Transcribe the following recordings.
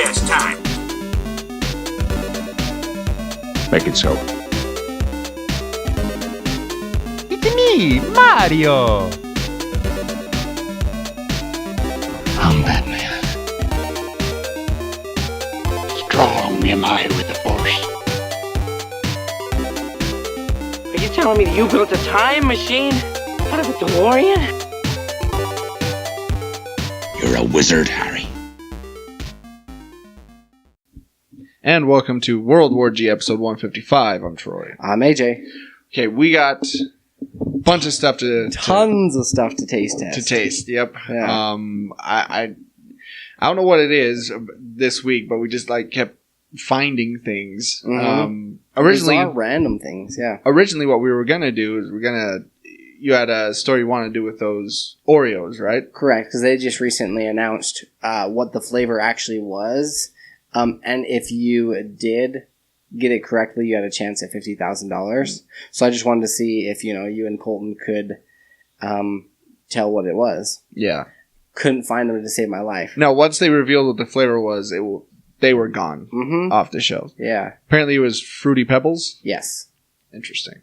podcast time. Make it so. It's me, Mario! I'm Batman. Strong am I with the Force. Are you telling me that you built a time machine out of a DeLorean? You're a wizard, Harry. And welcome to World War G episode 155. I'm Troy. I'm AJ. Okay, we got a bunch of stuff Tons of stuff to taste test. to taste. Yep. Yeah. I don't know what it is this week, but we just kept finding things. Mhm. Originally, Bizarre random things, yeah. Originally, what we were gonna do is you had a story you wanted to do with those Oreos, right? Correct, because they just recently announced what the flavor actually was. And if you did get it correctly, you had a chance at $50,000. So I just wanted to see if, you and Colton could tell what it was. Yeah. Couldn't find them to save my life. No, once they revealed what the flavor was, they were gone Mm-hmm. off the shelf. Yeah. Apparently, it was Fruity Pebbles. Yes. Interesting.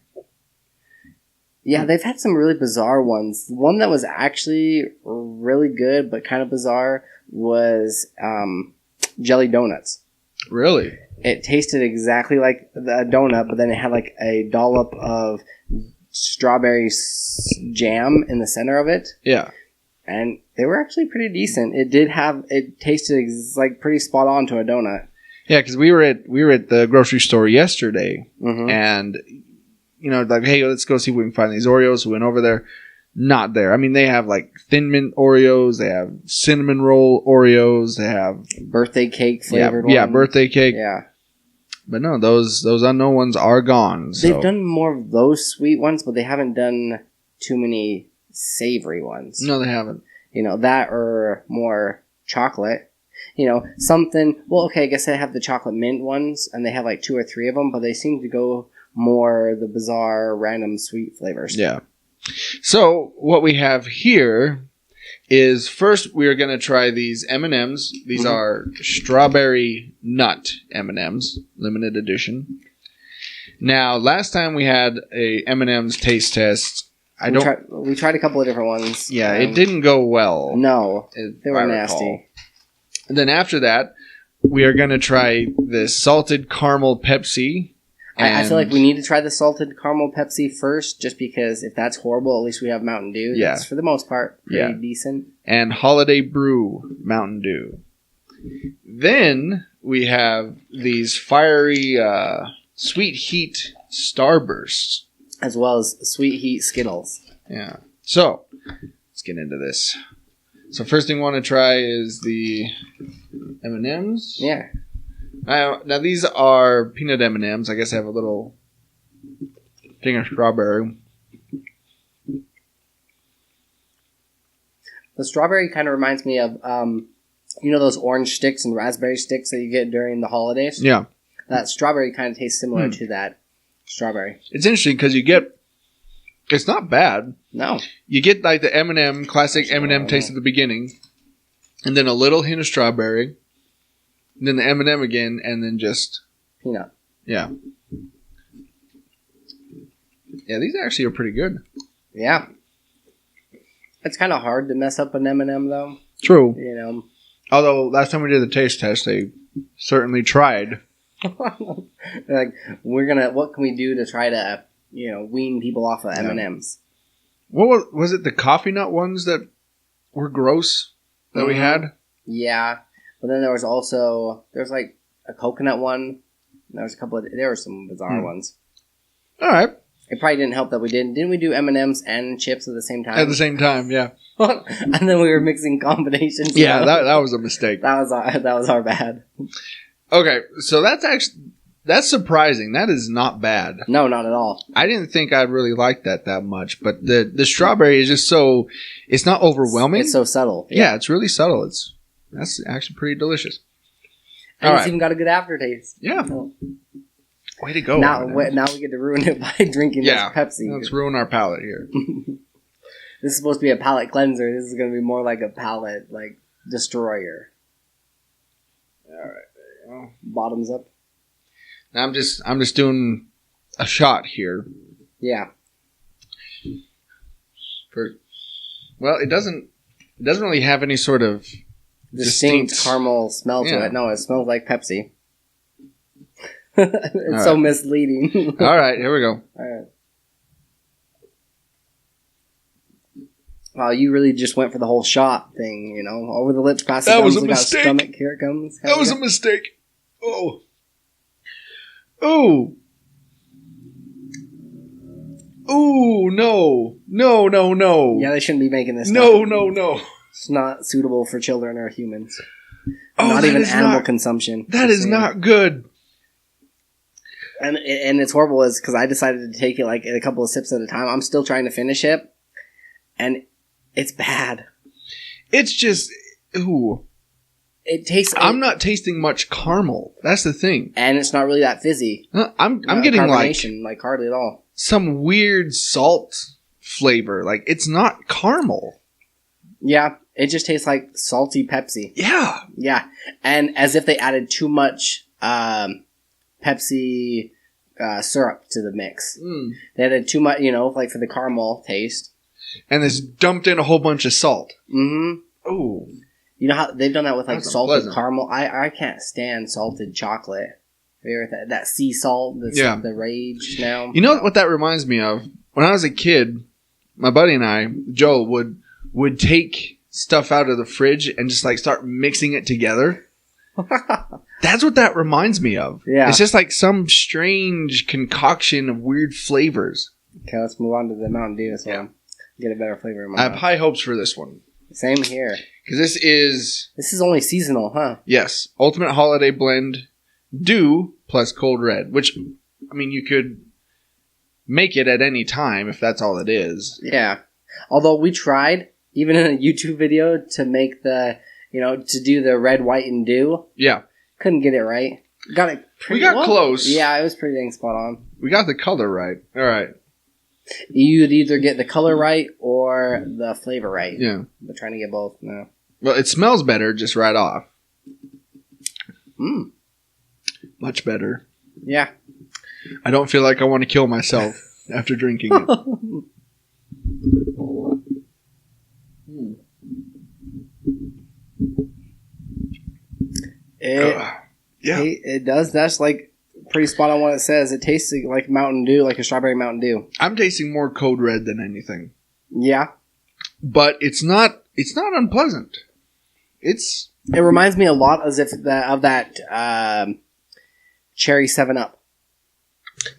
Yeah, they've had some really bizarre ones. One that was actually really good, but kind of bizarre, was jelly donuts. Really? It tasted exactly like a donut, but then it had like a dollop of strawberry jam in the center of it. Yeah. And they were actually pretty decent. It tasted like pretty spot on to a donut. Yeah, because we were at the grocery store yesterday, Mm-hmm. and hey, let's go see if we can find these Oreos. We went over there, not there. I mean, they have Thin Mint Oreos, they have cinnamon roll Oreos, they have Birthday cake flavored one. yeah, birthday cake. Yeah. But no, those unknown ones are gone. So. They've done more of those sweet ones, but they haven't done too many savory ones. No, they haven't. That or more chocolate. Something. Well, okay, I guess they have the chocolate mint ones, and they have 2 or 3 of them, but they seem to go more the bizarre, random sweet flavors. Yeah. So what we have here is first we are going to try these M&Ms. These are strawberry nut M&Ms, limited edition. Now, last time we had a M&Ms taste test. We tried a couple of different ones. Yeah, it didn't go well. No, if they were I nasty. recall. And then after that, we are going to try this salted caramel Pepsi. I feel like we need to try the salted caramel Pepsi first, just because if that's horrible, at least we have Mountain Dew. Yeah. That's, for the most part, pretty decent. And Holiday Brew Mountain Dew. Then we have these fiery Sweet Heat Starbursts. As well as Sweet Heat Skittles. Yeah. So, let's get into this. So first thing we want to try is the M&Ms. Yeah. Now these are peanut M&Ms. I guess I have a little thing of strawberry. The strawberry kind of reminds me of, those orange sticks and raspberry sticks that you get during the holidays? Yeah. That strawberry kind of tastes similar to that strawberry. It's interesting because it's not bad. No. You get the M&M, classic M&M taste at the beginning, and then a little hint of strawberry, and then the M&M again, and then just peanut. Yeah. Yeah, these actually are pretty good. Yeah. It's kind of hard to mess up an M&M, though. True. Although, last time we did the taste test, they certainly tried. What can we do to try to, wean people off of M&Ms? What was it, the coffee nut ones that were gross that we had? Yeah. But then there was a coconut one. There were some bizarre ones. All right. It probably didn't help that we didn't we do M&Ms and chips at the same time? At the same time, yeah. And then we were mixing combinations. Yeah, that was a mistake. That was our bad. Okay, so that's surprising. That is not bad. No, not at all. I didn't think I'd really like that much, but the strawberry is just it's not overwhelming. It's so subtle. Yeah, it's really subtle. That's actually pretty delicious. And it's even got a good aftertaste. Yeah. Oh. Way to go. Now we get to ruin it by drinking this Pepsi. Let's ruin our palate here. This is supposed to be a palate cleanser. This is going to be more like a palate destroyer. All right. bottoms up. I'm just doing a shot here. Yeah. Well, it doesn't really have any sort of Distinct caramel smell to Yeah. it. No, it smells like Pepsi. It's so right. misleading. All right, here we go. Alright. Wow, you really just went for the whole shot thing, you know? Over the lips, past the That was gums, a look out mistake. stomach, here it comes. That was a mistake. Oh. Ooh. Ooh, no. No. Yeah, they shouldn't be making this No, stuff. no. It's not suitable for children or humans. Oh, Not that even is animal not- consumption. That Just is saying. not good. And it's horrible is because I decided to take it like a couple of sips at a time. I'm still trying to finish it. And it's bad. It's just, ooh. It tastes... I'm not tasting much caramel. That's the thing. And it's not really that fizzy. I'm No getting carbonation, like hardly at all. some weird salt flavor. Like, it's not caramel. Yeah, it just tastes like salty Pepsi. Yeah. Yeah, and as if they added too much Pepsi syrup to the mix. Mm. They added too much, you know, like for the caramel taste. And it's dumped in a whole bunch of salt. Mm-hmm. Ooh. You know how they've done that with like That's salted unpleasant. caramel? I can't stand salted chocolate. Have you ever that sea salt that's Yeah. the rage now? You know what that reminds me of? When I was a kid, my buddy and I, Joel, would take stuff out of the fridge and just like start mixing it together. That's what that reminds me of. Yeah. It's just like some strange concoction of weird flavors. Okay, let's move on to the Mountain Dew so Yeah. get a better flavor in my I have mouth. high hopes for this one. Same here. Because this is, This is only seasonal, huh? yes, Ultimate Holiday Blend Dew plus Cold Red. Which, I mean, you could make it at any time if that's all it is. Yeah. Although we tried, even in a YouTube video, to make the, you know, to do the red, white, and dew. Yeah. Couldn't get it right. Got it pretty We got well. close. Yeah, it was pretty dang spot on. We got the color right. All right. You'd either get the color right or the flavor right. Yeah. But trying to get both, no. Well, it smells better just right off. Mm. Much better. Yeah. I don't feel like I want to kill myself after drinking it. Yeah. It does. That's like pretty spot on what it says. It tastes like Mountain Dew, like a strawberry Mountain Dew. I'm tasting more Code Red than anything. Yeah. But it's not unpleasant. It's It reminds me a lot as if of that cherry 7-Up,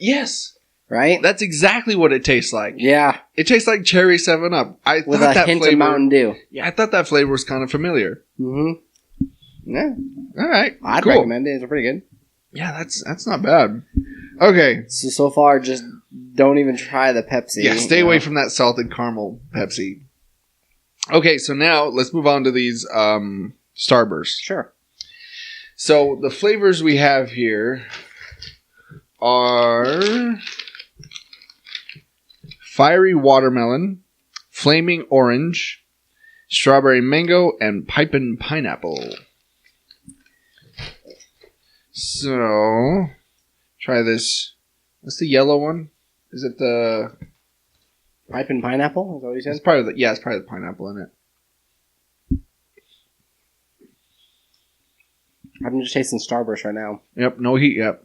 yes. right? That's exactly what it tastes like. Yeah, It tastes like cherry 7-Up. I with thought a that hint flavor of Mountain Dew. Yeah, I thought that flavor was kind of familiar. Mm-hmm. Yeah, All right. I'd cool. recommend it. It's pretty good. Yeah, that's not bad. Okay. So far, just don't even try the Pepsi. Yeah, stay away from that salted caramel Pepsi. Okay, so now let's move on to these Starbursts. Sure. So the flavors we have here are fiery watermelon, flaming orange, strawberry mango, and pipin' pineapple. So, try this. What's the yellow one? Is it the... Pipe and pineapple? Is that what you said? It's probably the pineapple in it. I'm just tasting Starburst right now. Yep, no heat yet.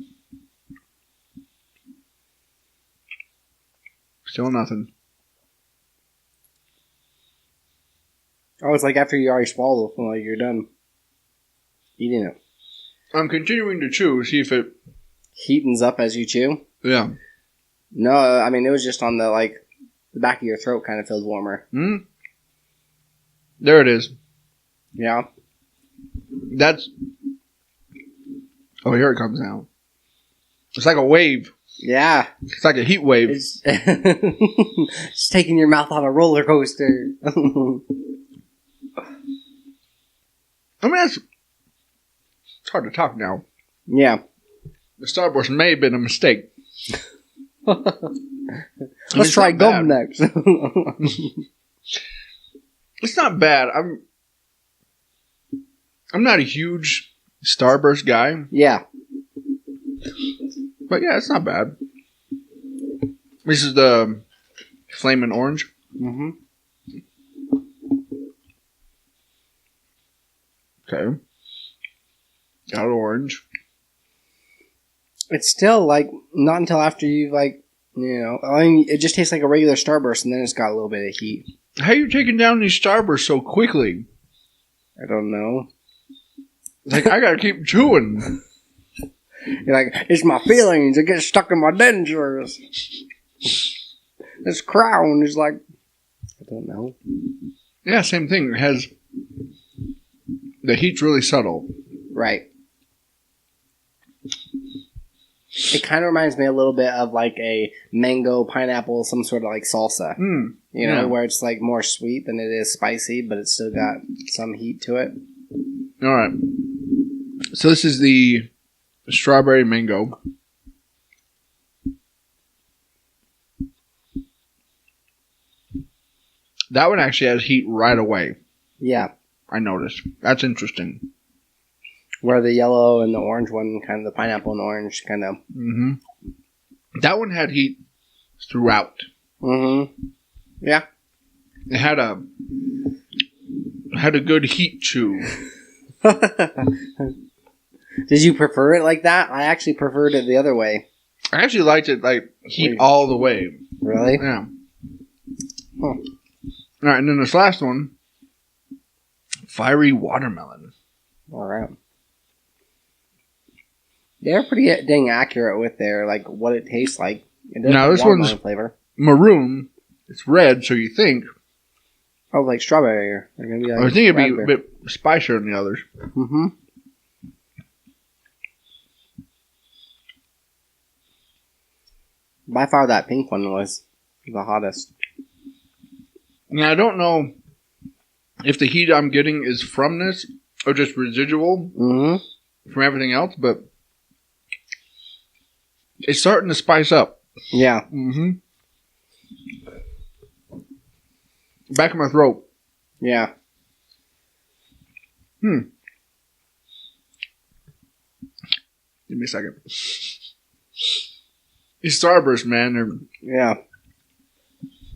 Still nothing. Oh, it's like after you already swallow, like you're done eating it. I'm continuing to chew, see if it... Heatens up as you chew. Yeah. No, I mean it was just on the back of your throat kind of feels warmer. There it is. Yeah. That's... Oh, here it comes now. It's like a wave. Yeah. It's like a heat wave. It's just taking your mouth on a roller coaster. I mean, it's hard to talk now. Yeah. The Starburst may have been a mistake. Let's try gum bad. next. It's not bad. I'm not a huge Starburst guy. Yeah. But yeah, it's not bad. This is the Flamin' Orange. Mm-hmm. Okay. Got orange. It's still like not until after you like, you know, I mean, it just tastes like a regular Starburst, and then it's got a little bit of heat. How are you taking down these Starbursts so quickly? I don't know. Like, I gotta keep chewing. You're like, it's my feelings. It gets stuck in my dentures. This crown is like, I don't know. Yeah, same thing. It has the heat's really subtle. Right. It kind of reminds me a little bit of like a mango, pineapple, some sort of like salsa. You know, where it's like more sweet than it is spicy, but it's still got some heat to it. All right. So this is the strawberry mango. That one actually has heat right away. Yeah. I noticed. That's interesting. Where the yellow and the orange one, kind of the pineapple and orange, kind of. Mm-hmm. That one had heat throughout. Mm-hmm. Yeah. It had a good heat chew. Did you prefer it like that? I actually preferred it the other way. I actually liked it like heat all the way. Really? Yeah. Huh. All right, and then this last one, fiery watermelon. All right. They're pretty dang accurate with their like what it tastes like. It does Now have this one's watermelon flavor. Maroon. It's red, so you think. Oh, like strawberry. Or they're gonna be like I think it'd be a raspberry. bit spicier than the others. Mm-hmm. By far, that pink one was the hottest. Now I don't know if the heat I'm getting is from this or just residual Mm-hmm. from everything else, but it's starting to spice up. Yeah. Mm-hmm. Back of my throat. Yeah. Give me a second. These Starbursts, man, they're Yeah.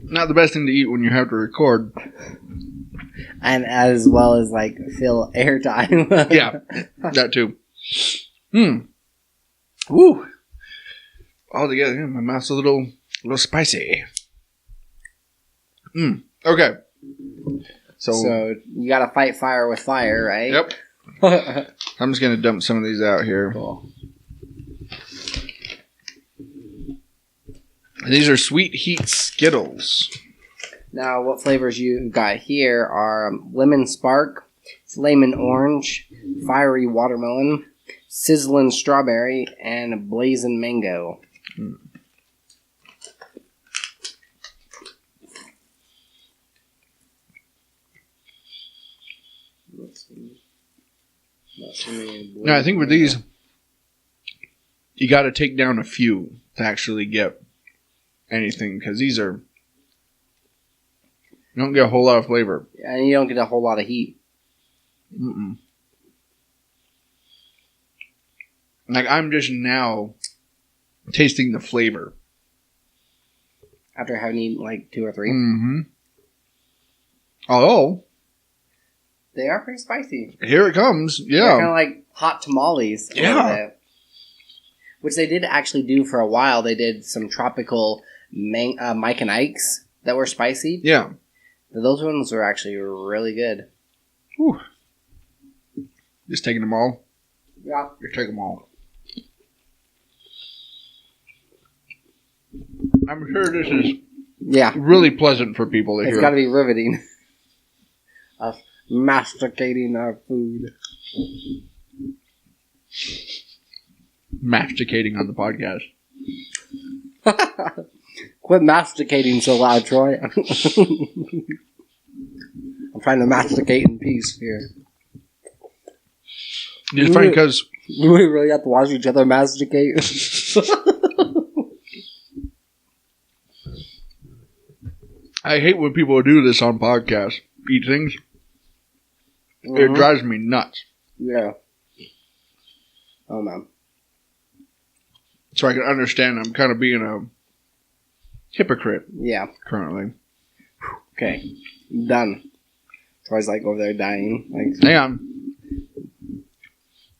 not the best thing to eat when you have to record. And as well as like fill airtime. Yeah, that too. Woo. All together, yeah, my mouth's a little spicy. Okay. So you gotta fight fire with fire, right? Yep. I'm just gonna dump some of these out here. Cool. These are Sweet Heat Skittles. Now, what flavors you got here are lemon spark, flamin' orange, fiery watermelon, sizzling strawberry, and blazing mango. No, I think with these, you got to take down a few to actually get anything, because these are, you don't get a whole lot of flavor. And you don't get a whole lot of heat. Like, I'm just now tasting the flavor. After having eaten like 2 or 3. Oh, They are pretty spicy. here it comes. They're kind Yeah. of like hot tamales. A Yeah. little bit. Which they did actually do for a while. They did some tropical Mike and Ike's that were spicy. Yeah. Those ones were actually really good. Whew. Just taking them all? Yeah. Just take them all. I'm sure this is Yeah. really pleasant for people to It's hear. got to be riveting. Us masticating our food. Masticating on the podcast. Quit masticating so loud, Troy. I'm trying to masticate in peace here. It's funny because We really have to watch each other masticate. I hate when people do this on podcasts. Eat things. It drives me nuts. Yeah. Oh man. So I can understand I'm kind of being a hypocrite Yeah. currently. Okay. Done. Troy's like over there dying. Like Hang on.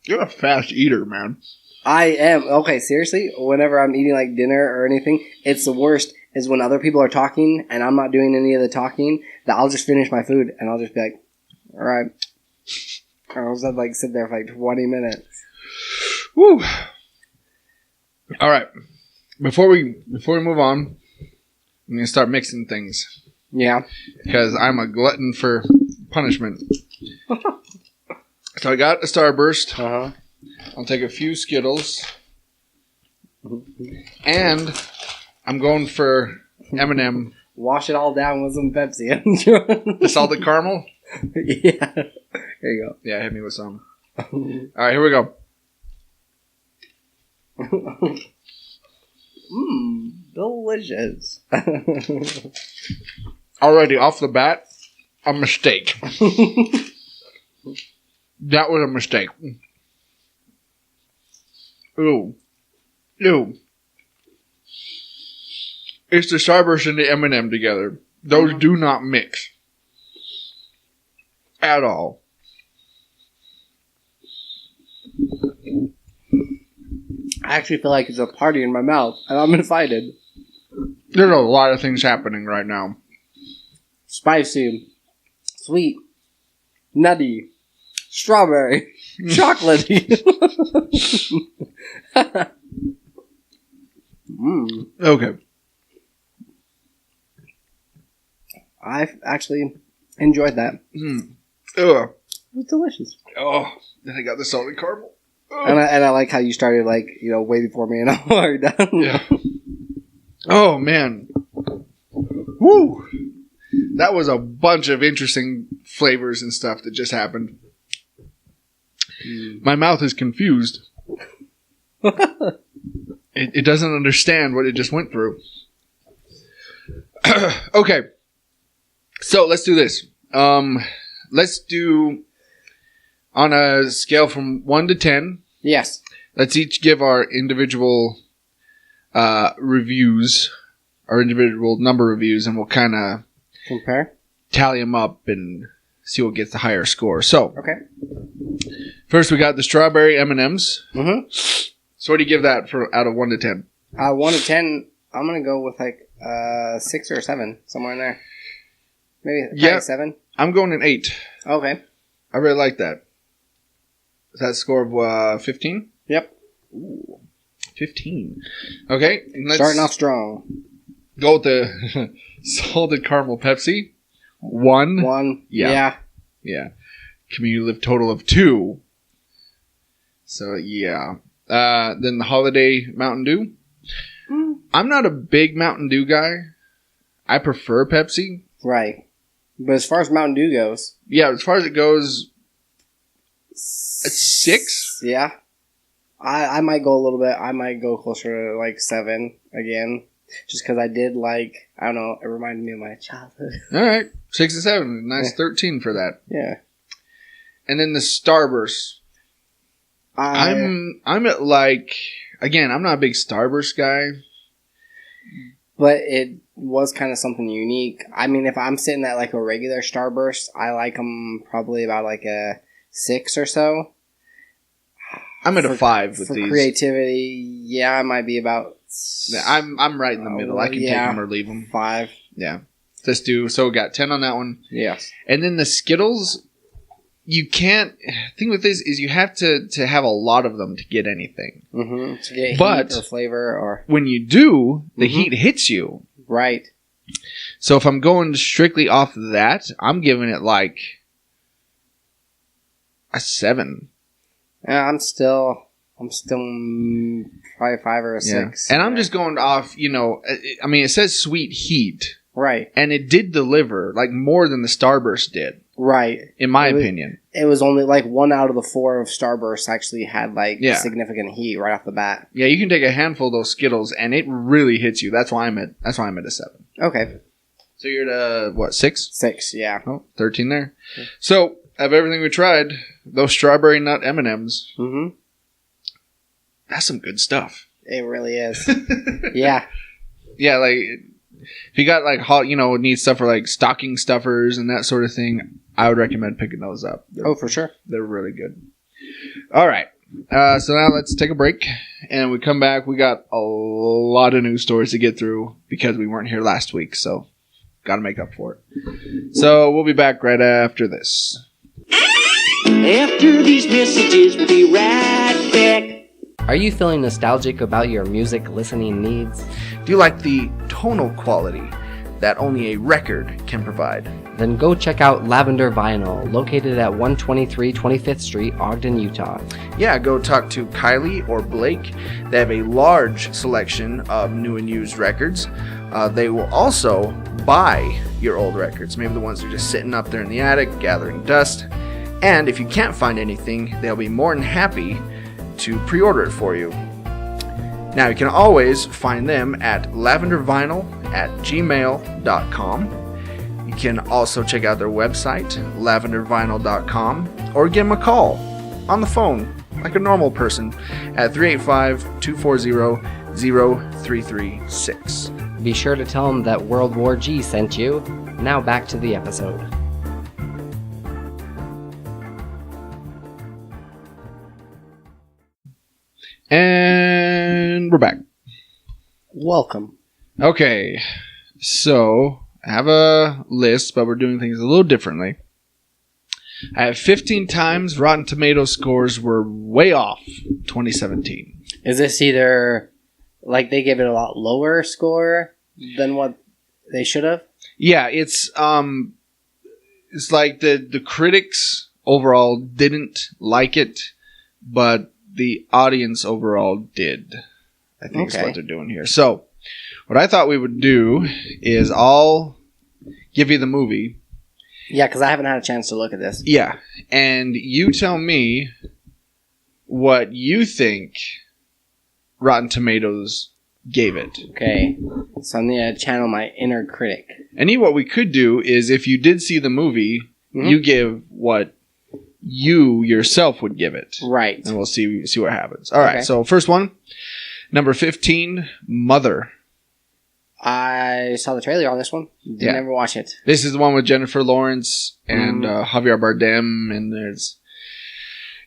You're a fast eater, man. I am. Okay, seriously, whenever I'm eating like dinner or anything, it's the worst is when other people are talking and I'm not doing any of the talking, that I'll just finish my food and I'll just be like, all right. Or I'll just like sit there for like 20 minutes. Woo. All right. Before we move on, I'm going to start mixing things Yeah. because I'm a glutton for punishment. So I got a Starburst. Uh-huh. I'll take a few Skittles. And I'm going for M&M. Wash it all down with some Pepsi. The salted caramel? Yeah. There you go. Yeah, hit me with some. All right, here we go. Delicious. Already off the bat, a mistake. That was a mistake. Ooh. Ew. It's the Starburst and the M&M together. Those do not mix. At all. I actually feel like it's a party in my mouth, and I'm excited. There's a lot of things happening right now. Spicy, sweet, nutty, strawberry, chocolatey. Okay. I've actually enjoyed that. Ugh. It was delicious. Oh, then I got the salted caramel. Ugh. And I like how you started, like, you know, way before me and I'm already done. Yeah. Oh, man. Woo! That was a bunch of interesting flavors and stuff that just happened. My mouth is confused. It doesn't understand what it just went through. Okay. So, let's do this. Let's do, on a scale from 1 to 10, Yes. let's each give our individual reviews, our individual number reviews, and we'll kind of Compare? tally them up and see what gets the higher score. So, Okay. first we got the strawberry M&Ms. Mm-hmm. So what do you give that for out of 1 to 10? 1 to 10, I'm going to go with, like, 6 or 7, somewhere in there. Maybe Yeah. 7? I'm going an 8. Okay. I really like that. Is that a score of 15? Yep. Ooh, 15. Okay. And let's Starting off strong. go with the salted caramel Pepsi. 1. 1. Yeah. Yeah. Cumulative total of 2. So, yeah. Then the Holiday Mountain Dew. I'm not a big Mountain Dew guy. I prefer Pepsi. Right. But as far as Mountain Dew goes... Yeah, as far as it goes, a 6? Yeah. I might go a little bit. I might go closer to, like, 7 again. Just because I did like... I don't know. It reminded me of my childhood. All right. 6 and 7. Nice. Yeah. 13 for that. Yeah. And then the Starburst. I'm at like... Again, I'm not a big Starburst guy. But it was kind of something unique. I mean, if I'm sitting at like a regular Starburst, I like them probably about like a 6 or so. I'm at a 5 with for these. creativity, yeah, I might be about... Yeah, I'm right in the middle. I can take them or leave them. 5. Yeah. Let's do... So we got 10 on that one. Yes. And then the Skittles... You can't... The thing with this is you have to have a lot of them to get anything. Mm-hmm. To get But heat or flavor or... when you do, the Mhm. heat hits you. Right. So if I'm going strictly off of that, I'm giving it like a 7. Yeah, I'm still probably 5 or a 6. And I'm just going off, I mean, it says sweet heat. Right. And it did deliver, like, more than the Starburst did, Right. in my opinion. It was only like 1 out of the 4 of Starburst actually had like Yeah. significant heat right off the bat. Yeah, you can take a handful of those Skittles, and it really hits you. That's why I'm at a 7. Okay. So you're at a, what, 6? 6, yeah. Oh, 13 there. So, of everything we tried, those strawberry nut M&Ms, Mm-hmm. That's some good stuff. It really is. Yeah. Yeah, like if you got like hot, need stuff for like stocking stuffers and that sort of thing, I would recommend picking those up. Oh, for sure. They're really good. All right. So now let's take a break. And we come back. We got a lot of news stories to get through because we weren't here last week. So got to make up for it. So we'll be back right after this. After these messages, we'll be right back. Are you feeling nostalgic about your music listening needs? Do you like the tonal quality that only a record can provide? Then go check out Lavender Vinyl, located at 123 25th Street, Ogden, Utah. Yeah, go talk to Kylie or Blake. They have a large selection of new and used records. They will also buy your old records, maybe the ones that are just sitting up there in the attic, gathering dust. And if you can't find anything, they'll be more than happy to pre-order it for you. Now, you can always find them at lavendervinyl@gmail.com. You can also check out their website, lavendervinyl.com, or give them a call on the phone, like a normal person, at 385-240-0336. Be sure to tell them that World War G sent you. Now back to the episode. And we're back. Welcome. Okay, so I have a list, but we're doing things a little differently. I have 15 times Rotten Tomatoes scores were way off 2017. Is this either like they gave it a lot lower score than what they should have? Yeah, it's like the critics overall didn't like it, but the audience overall did. I think is what they're doing here. So, what I thought we would do is I'll give you the movie. Yeah, because I haven't had a chance to look at this. Yeah, and you tell me what you think Rotten Tomatoes gave it. Okay, so I'm going to channel my inner critic. And what we could do is if you did see the movie, you give what you yourself would give it. Right. And we'll see what happens. All right, so first one, number 15, Mother. I saw the trailer on this one. Did never watch it. This is the one with Jennifer Lawrence and Javier Bardem, and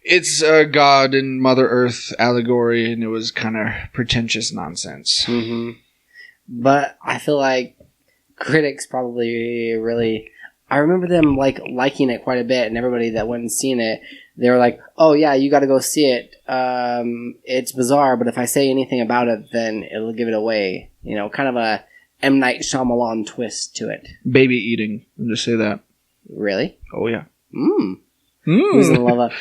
it's a God and Mother Earth allegory, and it was kind of pretentious nonsense. Mm-hmm. But I feel like critics probably really... I remember them liking it quite a bit, and everybody that went and seen it, they were like, "Oh yeah, you got to go see it. It's bizarre, but if I say anything about it, then it'll give it away." Kind of a M. Night Shyamalan twist to it. Baby eating. I'll just say that. Really? Oh yeah. Who's in love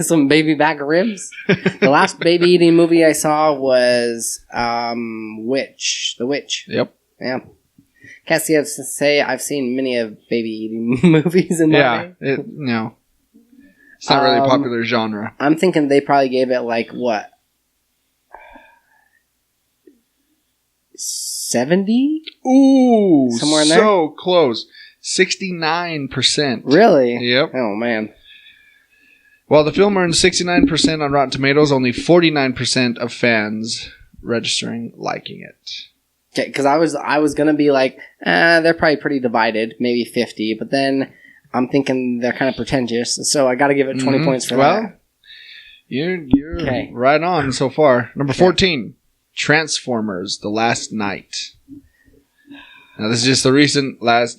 some baby back ribs? The last baby eating movie I saw was Witch. The Witch. Yep. Yeah. Can't say I've seen many of baby eating movies in my day. No. It's not really a popular genre. I'm thinking they probably gave it what? 70? Ooh, somewhere in there? So close. 69%. Really? Yep. Oh, man. While the film earned 69% on Rotten Tomatoes, only 49% of fans registering liking it. Okay, because I was going to be like, they're probably pretty divided, maybe 50, but then I'm thinking they're kind of pretentious, so I got to give it 20 points for that. You're right on so far. Number 14, Transformers: The Last Night. Now this is just the recent one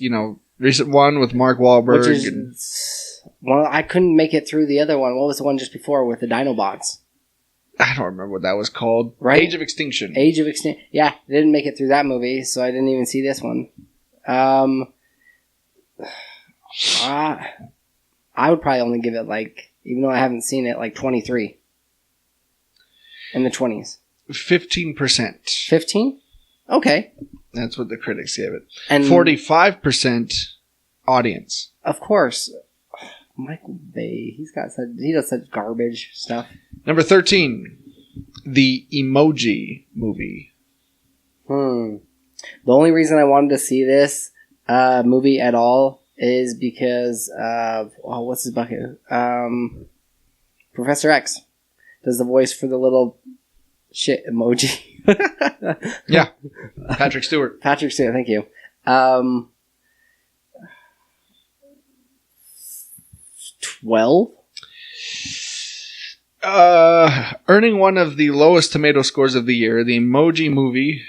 with Mark Wahlberg. Which is I couldn't make it through the other one. What was the one just before with the Dinobots? I don't remember what that was called. Right? Age of Extinction. Age of Extinction. Yeah, didn't make it through that movie, so I didn't even see this one. I would probably only give it even though I haven't seen it, 23. In the 20s. 15%. 15? Okay. That's what the critics gave it. And 45% audience. Of course. Michael Bay, he does such garbage stuff. Number 13, the Emoji Movie. The only reason I wanted to see this movie at all is because of what's his bucket? Professor X. does the voice for the little shit emoji. Yeah. Patrick Stewart. Patrick Stewart, thank you. 12? Earning one of the lowest tomato scores of the year, the Emoji Movie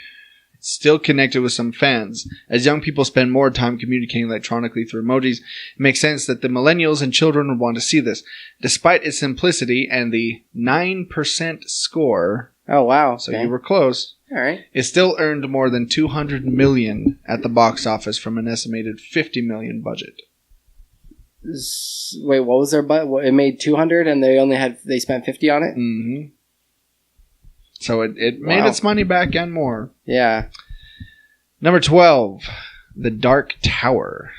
still connected with some fans. As young people spend more time communicating electronically through emojis, it makes sense that the millennials and children would want to see this. Despite its simplicity and the 9% score, Oh, wow. so okay. you were close, All right. it still earned more than $200 million at the box office from an estimated $50 million budget. Wait, what was their budget? It made 200 and they spent 50 on it? Mm-hmm. So it made Wow. its money back and more. Yeah. Number 12, The Dark Tower.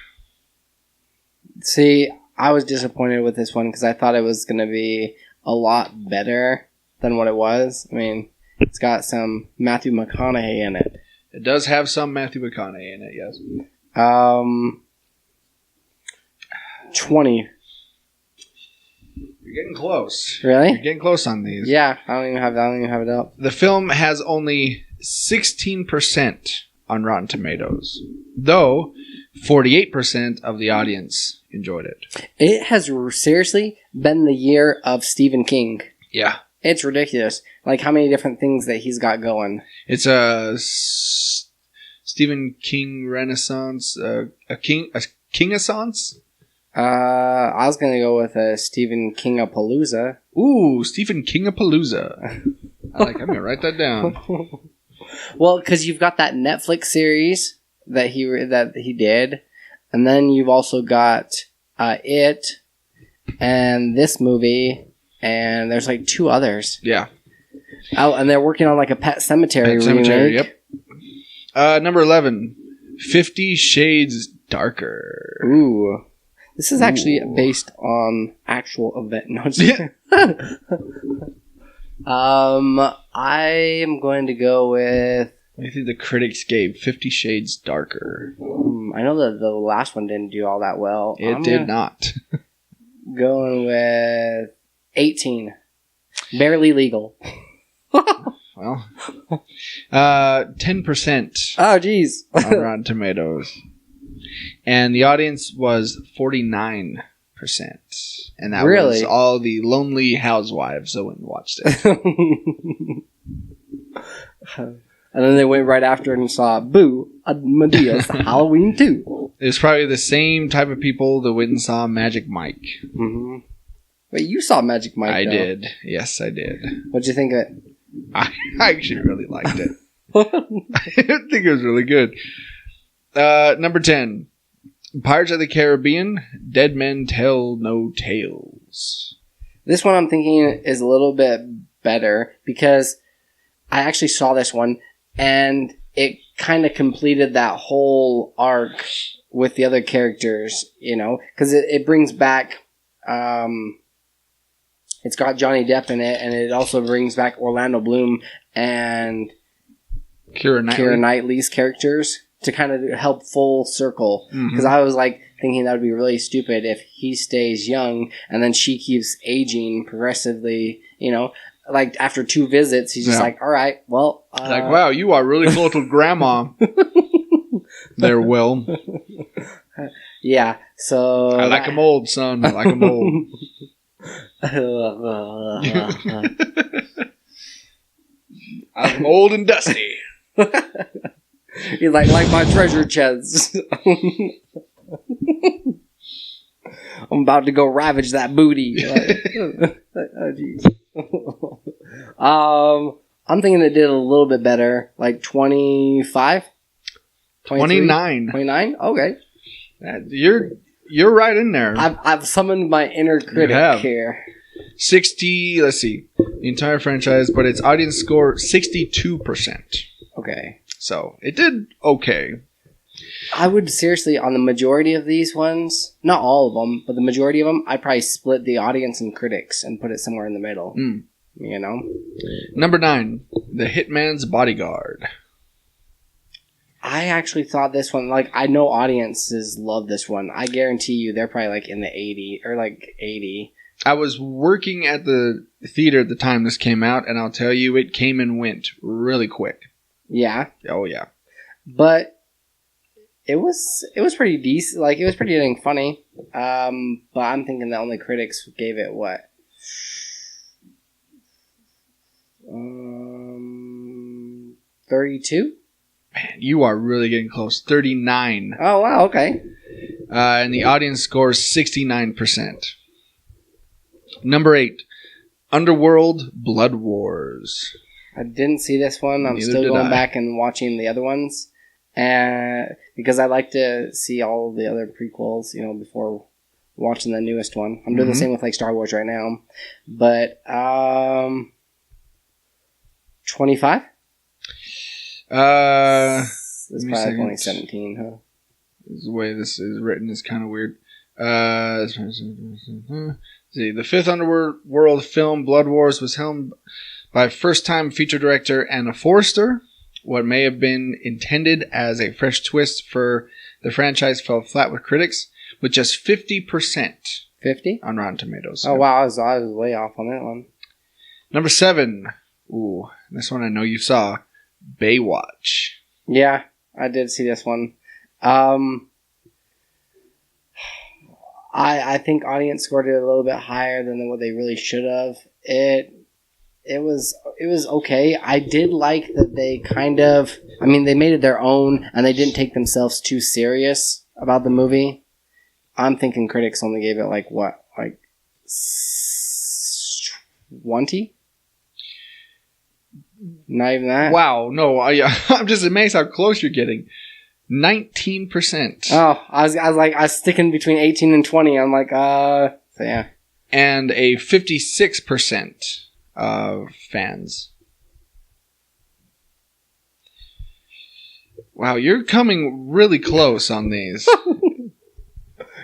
See, I was disappointed with this one because I thought it was going to be a lot better than what it was. I mean, it's got some Matthew McConaughey in it. It does have some Matthew McConaughey in it, yes. 20. You're getting close. Really? You're getting close on these. Yeah, I don't even have it up. The film has only 16% on Rotten Tomatoes, though 48% of the audience enjoyed it. It has seriously been the year of Stephen King. Yeah. It's ridiculous. Like how many different things that he's got going. It's a Stephen King Renaissance, a King-assance? I was gonna go with a Stephen King-a-palooza. Ooh, Stephen King-a-palooza. I'm gonna write that down. Well, because you've got that Netflix series that he did, and then you've also got It, and this movie, and there's like 2 others. Yeah. Oh, and they're working on like a Pet Cemetery remake. Yep. Number 11, 50 Shades Darker. Ooh. This is actually based on actual event. No, I'm just kidding. I am going to go with... I think the critics gave 50 Shades Darker. I know that the last one didn't do all that well. It did not. Going with 18. Barely legal. Well, 10% Oh, jeez. on Rotten Tomatoes. And the audience was 49%. And that Really? was all the lonely housewives that went and watched it. And then they went right after it and saw Boo, Medea's Halloween 2. It was probably the same type of people that went and saw Magic Mike. Mm-hmm. Wait, you saw Magic Mike, I though. did. Yes, I did. What'd you think of it? I actually really liked it. I think it was really good. Number 10. Pirates of the Caribbean, Dead Men Tell No Tales. This one I'm thinking is a little bit better because I actually saw this one and it kind of completed that whole arc with the other characters, you know, because it brings back, it's got Johnny Depp in it, and it also brings back Orlando Bloom and Keira Knightley's characters to kind of help full circle. Because I was like thinking that would be really stupid if he stays young and then she keeps aging progressively, you know. Like after 2 visits, he's just like, all right, well. Like, wow, you are really close with grandma. There, Will. Yeah, so. I like him old, son. I like him old. I'm old and dusty. He's like my treasure chest. I'm about to go ravage that booty. Oh, geez. I'm thinking it did a little bit better, like 25, 29. 29. Okay, You're right in there. I've summoned my inner critic here. 60. Let's see, the entire franchise, but its audience score 62%. Okay, So it did okay. I would seriously, on the majority of these ones, not all of them, but the majority of them, I'd probably split the audience and critics and put it somewhere in the middle. You know? Number 9, The Hitman's Bodyguard. I actually thought this one, like, I know audiences love this one. I guarantee you they're probably like in the 80 or like 80. I was working at the theater at the time this came out, and I'll tell you, it came and went really quick. Yeah. Oh, yeah. But it was pretty decent. Like, it was pretty dang funny. But I'm thinking the only critics gave it what? 32? Man, you are really getting close. 39. Oh, wow, okay. And the audience scores 69%. Number 8, Underworld Blood Wars. I didn't see this one. I'm Neither still did going I. back and watching the other ones. And because I like to see all the other prequels, before watching the newest one. I'm doing the same with like Star Wars right now. But 25? It's probably only 17, huh? The way this is written is kind of weird. See, the fifth Underworld film, Blood Wars, was helmed by first-time feature director Anna Forster. What may have been intended as a fresh twist for the franchise fell flat with critics, with just 50% 50? on Rotten Tomatoes. Oh, wow. I was way off on that one. Number 7. Ooh, this one I know you saw. Baywatch. Yeah, I did see this one. I think audience scored it a little bit higher than what they really should have. It was okay. I did like that they they made it their own and they didn't take themselves too serious about the movie. I'm thinking critics only gave it like 20? Not even that. Wow, no, I'm just amazed how close you're getting. 19%. Oh, I was sticking between 18 and 20. I'm like, so yeah. And a 56% of fans. Wow, you're coming really close on these. You're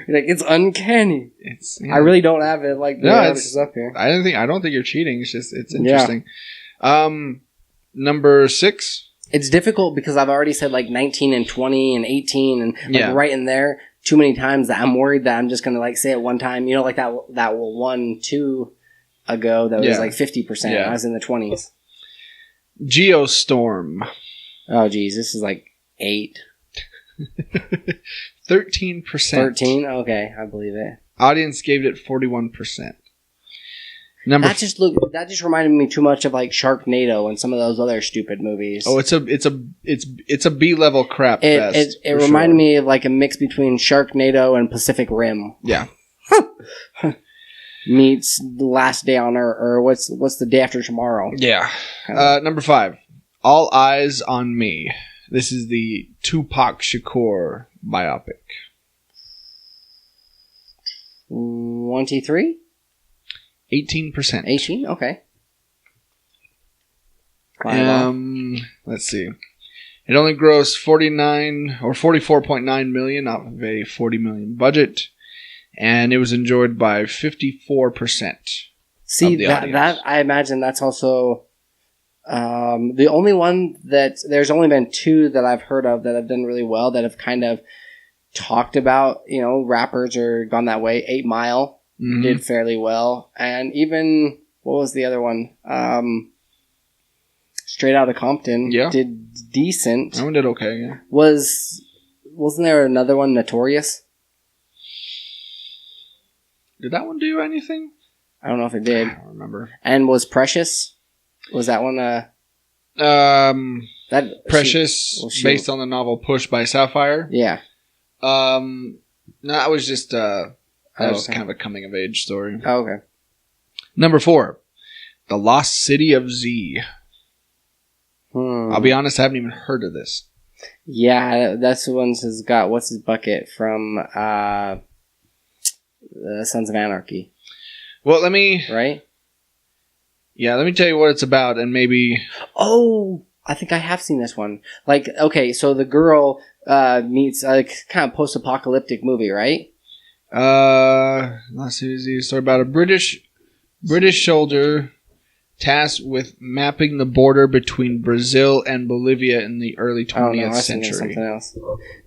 like, it's uncanny. Yeah. I really don't have it like the articles up here. I don't think you're cheating. It's just it's interesting. Yeah. Number 6. It's difficult because I've already said like 19 and 20 and 18 and right in there too many times that I'm worried that I'm just gonna like say it one time. Like that 1-2 ago that was like 50%. Yeah. I was in the 20s. Geostorm. Oh geez, this is like 8. 13%. 13? Okay, I believe it. Audience gave it 41%. That just reminded me too much of like Sharknado and some of those other stupid movies. Oh, it's a B-level crap fest. It reminded me of like a mix between Sharknado and Pacific Rim. Yeah. Meets The Last Day on Earth, or what's the day after tomorrow? Yeah. Number 5, All Eyes on Me. This is the Tupac Shakur biopic. 23? 18%. 18? Okay. Let's see. It only grossed 44.9 million off of a 40 million budget, and it was enjoyed by 54%. See, of the audience. that I imagine that's also the only one that there's only been 2 that I've heard of that have done really well that have kind of talked about, rappers or gone that way. 8 Mile. Mm-hmm. Did fairly well, and even what was the other one? Straight Outta Compton did decent. That one did okay. Yeah. Wasn't there another one, Notorious? Did that one do anything? I don't know if it did. I don't remember. And was Precious? Was that one? Precious, based on the novel Push by Sapphire. Yeah. No, that was just that was kind of a coming-of-age story. Oh, okay. Number 4, The Lost City of Z. I'll be honest, I haven't even heard of this. Yeah, that's the one that's got What's His Bucket from Sons of Anarchy. Well, let me tell you what it's about, and maybe... Oh, I think I have seen this one. Like, okay, so the girl meets a kind of post-apocalyptic movie, right? Let's see. A story about a British soldier tasked with mapping the border between Brazil and Bolivia in the early 20th century. Something else.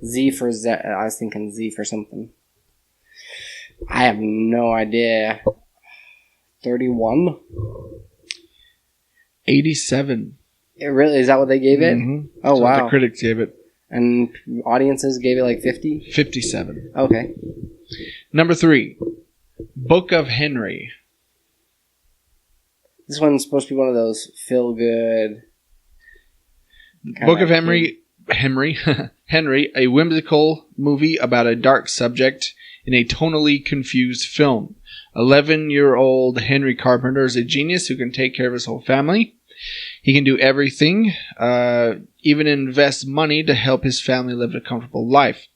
Z for Z. I was thinking Z for something. I have no idea. 31. 87. It really is that what they gave it? Mhm. Oh That's what wow! the critics gave it. And audiences gave it like 50. 57. Okay. Number 3, Book of Henry. This one's supposed to be one of those feel good. Book of Henry, Henry, a whimsical movie about a dark subject in a tonally confused film. 11-year-old Henry Carpenter is a genius who can take care of his whole family. He can do everything, even invest money to help his family live a comfortable life.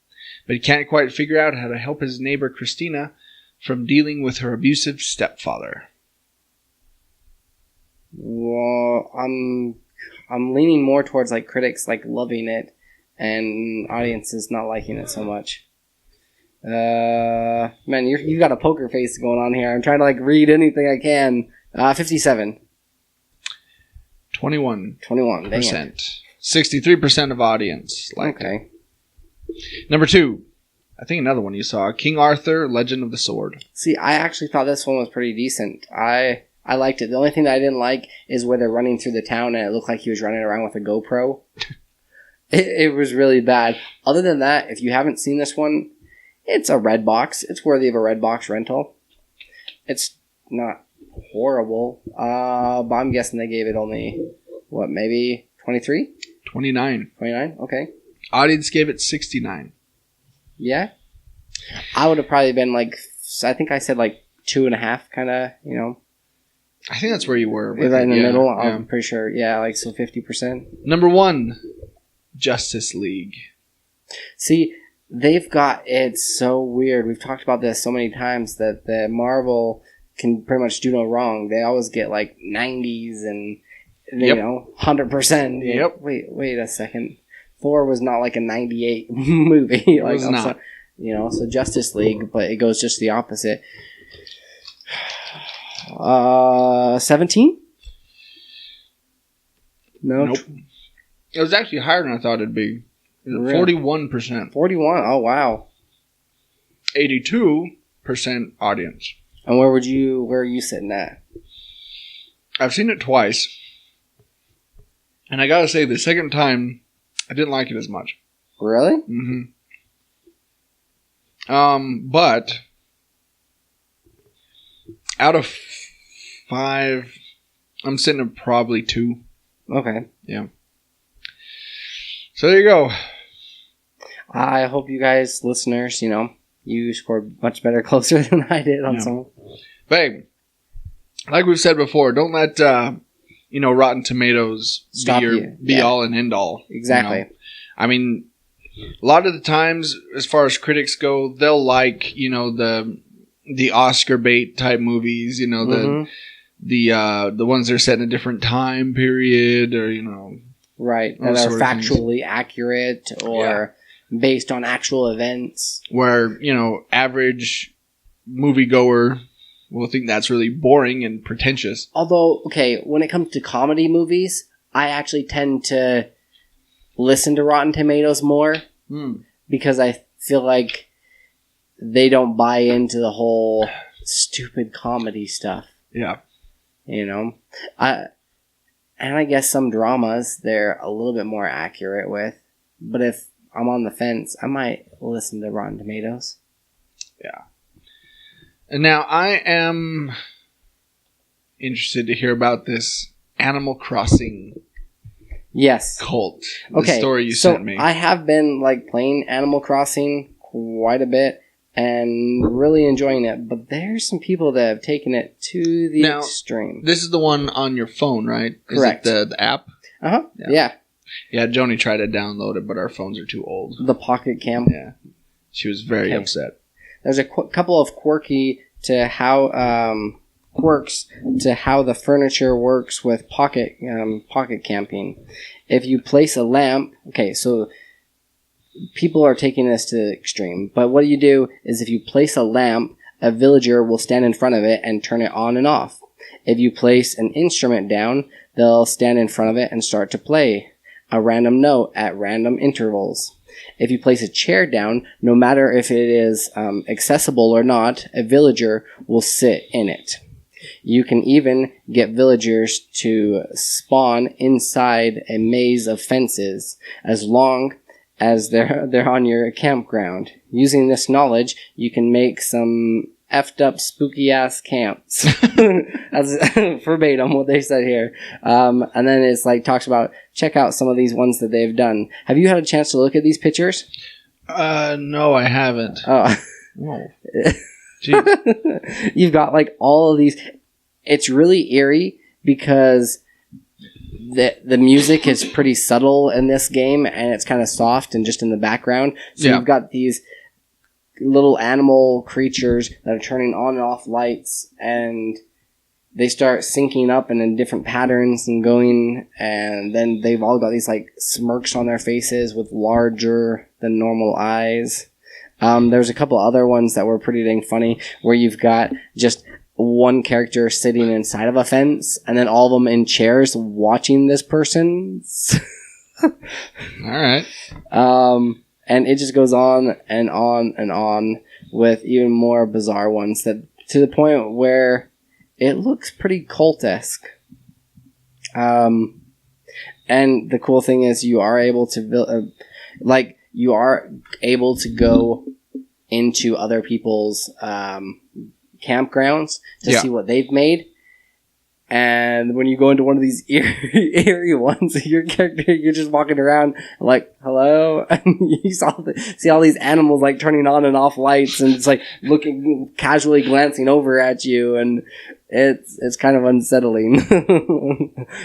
But he can't quite figure out how to help his neighbor Christina from dealing with her abusive stepfather. Well, I'm leaning more towards like critics like loving it and audiences not liking it so much. Man, you've got a poker face going on here. I'm trying to like read anything I can. 57. 21%. 21. Dang it. 63% of audience like it. Okay. Number 2, I think another one you saw, King Arthur, Legend of the Sword. See, I actually thought this one was pretty decent. I liked it. The only thing that I didn't like is where they're running through the town and it looked like he was running around with a GoPro. It was really bad. Other than that, if you haven't seen this one, it's a red box. It's worthy of a red box rental. It's not horrible. But I'm guessing they gave it only, what, maybe 23? 29. 29? Okay. Audience gave it 69. Yeah. I would have probably been like, I think I said like 2.5 kind of, you know. I think that's where you were. Right in the middle. Yeah. I'm pretty sure. Yeah, like so 50%. Number 1, Justice League. See, they've got it so weird. We've talked about this so many times that the Marvel can pretty much do no wrong. They always get like 90s and you know 100%. Yep. Wait a second. Thor was not like a 98 movie. It like, was not. So, you know, so Justice League, but it goes just the opposite. 17? Nope. It was actually higher than I thought it'd be. Really? 41%. 41. Oh wow. 82% audience. And where are you sitting at? I've seen it twice. And I gotta say, the second time, I didn't like it as much. Really? Mm-hmm. But out of 5, I'm sitting at probably 2. Okay. Yeah. So there you go. I hope you guys, listeners, you know, you scored much better closer than I did on some. Babe, like we've said before, don't let Rotten Tomatoes Stop be your you. be all and end all. Exactly. You know? I mean, a lot of the times, as far as critics go, they'll like the Oscar bait type movies. You know, the ones that are set in a different time period, or right, that are factually accurate or based on actual events. Where average moviegoer will think that's really boring and pretentious. Although, okay, when it comes to comedy movies, I actually tend to listen to Rotten Tomatoes more because I feel like they don't buy into the whole stupid comedy stuff. Yeah. And I guess some dramas they're a little bit more accurate with. But if I'm on the fence, I might listen to Rotten Tomatoes. Yeah. And now I am interested to hear about this Animal Crossing cult. The story you sent me. I have been playing Animal Crossing quite a bit and really enjoying it, but there's some people that have taken it to the extreme. This is the one on your phone, right? Correct. Is it the app? Uh-huh. Yeah. Yeah, Joni tried to download it, but our phones are too old. The Pocket Cam. Yeah. She was very upset. There's a couple of quirks to how the furniture works with pocket camping. If you place a lamp, so people are taking this to the extreme, but what you do is if you place a lamp, a villager will stand in front of it and turn it on and off. If you place an instrument down, they'll stand in front of it and start to play a random note at random intervals. If you place a chair down, no matter if it is accessible or not, a villager will sit in it. You can even get villagers to spawn inside a maze of fences as long as they're on your campground. Using this knowledge, you can make some effed up spooky ass camps. That's verbatim what they said here. And then it's like talks about check out some of these ones that they've done. Have you had a chance to look at these pictures? No, I haven't. Oh. Whoa. You've got like all of these. It's really eerie because the music is pretty subtle in this game, and it's kind of soft and just in the background. So you've got these little animal creatures that are turning on and off lights, and they start syncing up and in different patterns and going, and then they've all got these like smirks on their faces with larger than normal eyes. There's a couple other ones that were pretty dang funny where you've got just one character sitting inside of a fence and then all of them in chairs watching this person. All right. And it just goes on and on and on with even more bizarre ones that to the point where it looks pretty cult-esque. And the cool thing is you are able to you are able to go into other people's campgrounds to see what they've made. And when you go into one of these eerie ones, your character, you're just walking around like, hello? And you see all these animals like turning on and off lights and it's like looking, casually glancing over at you. And it's kind of unsettling.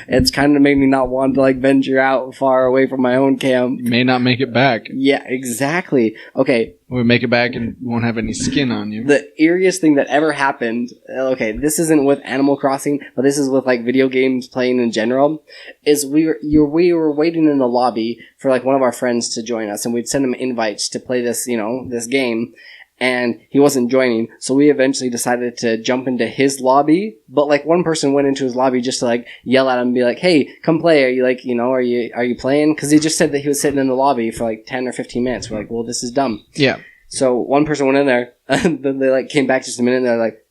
It's kind of made me not want to like venture out far away from my own camp. You may not make it back. Yeah, exactly. Okay. Or make it back and won't have any skin on you. The eeriest thing that ever happened, okay, this isn't with Animal Crossing, but this is with like video games playing in general, is we were waiting in the lobby for like one of our friends to join us, and we'd send him invites to play this, this game, and he wasn't joining, so we eventually decided to jump into his lobby, but like one person went into his lobby just to like yell at him and be like, hey, come play, are you like, are you playing? Because he just said that he was sitting in the lobby for like 10 or 15 minutes. We're like, well, this is dumb. Yeah. So one person went in there, and then they like came back just a minute, and they're like,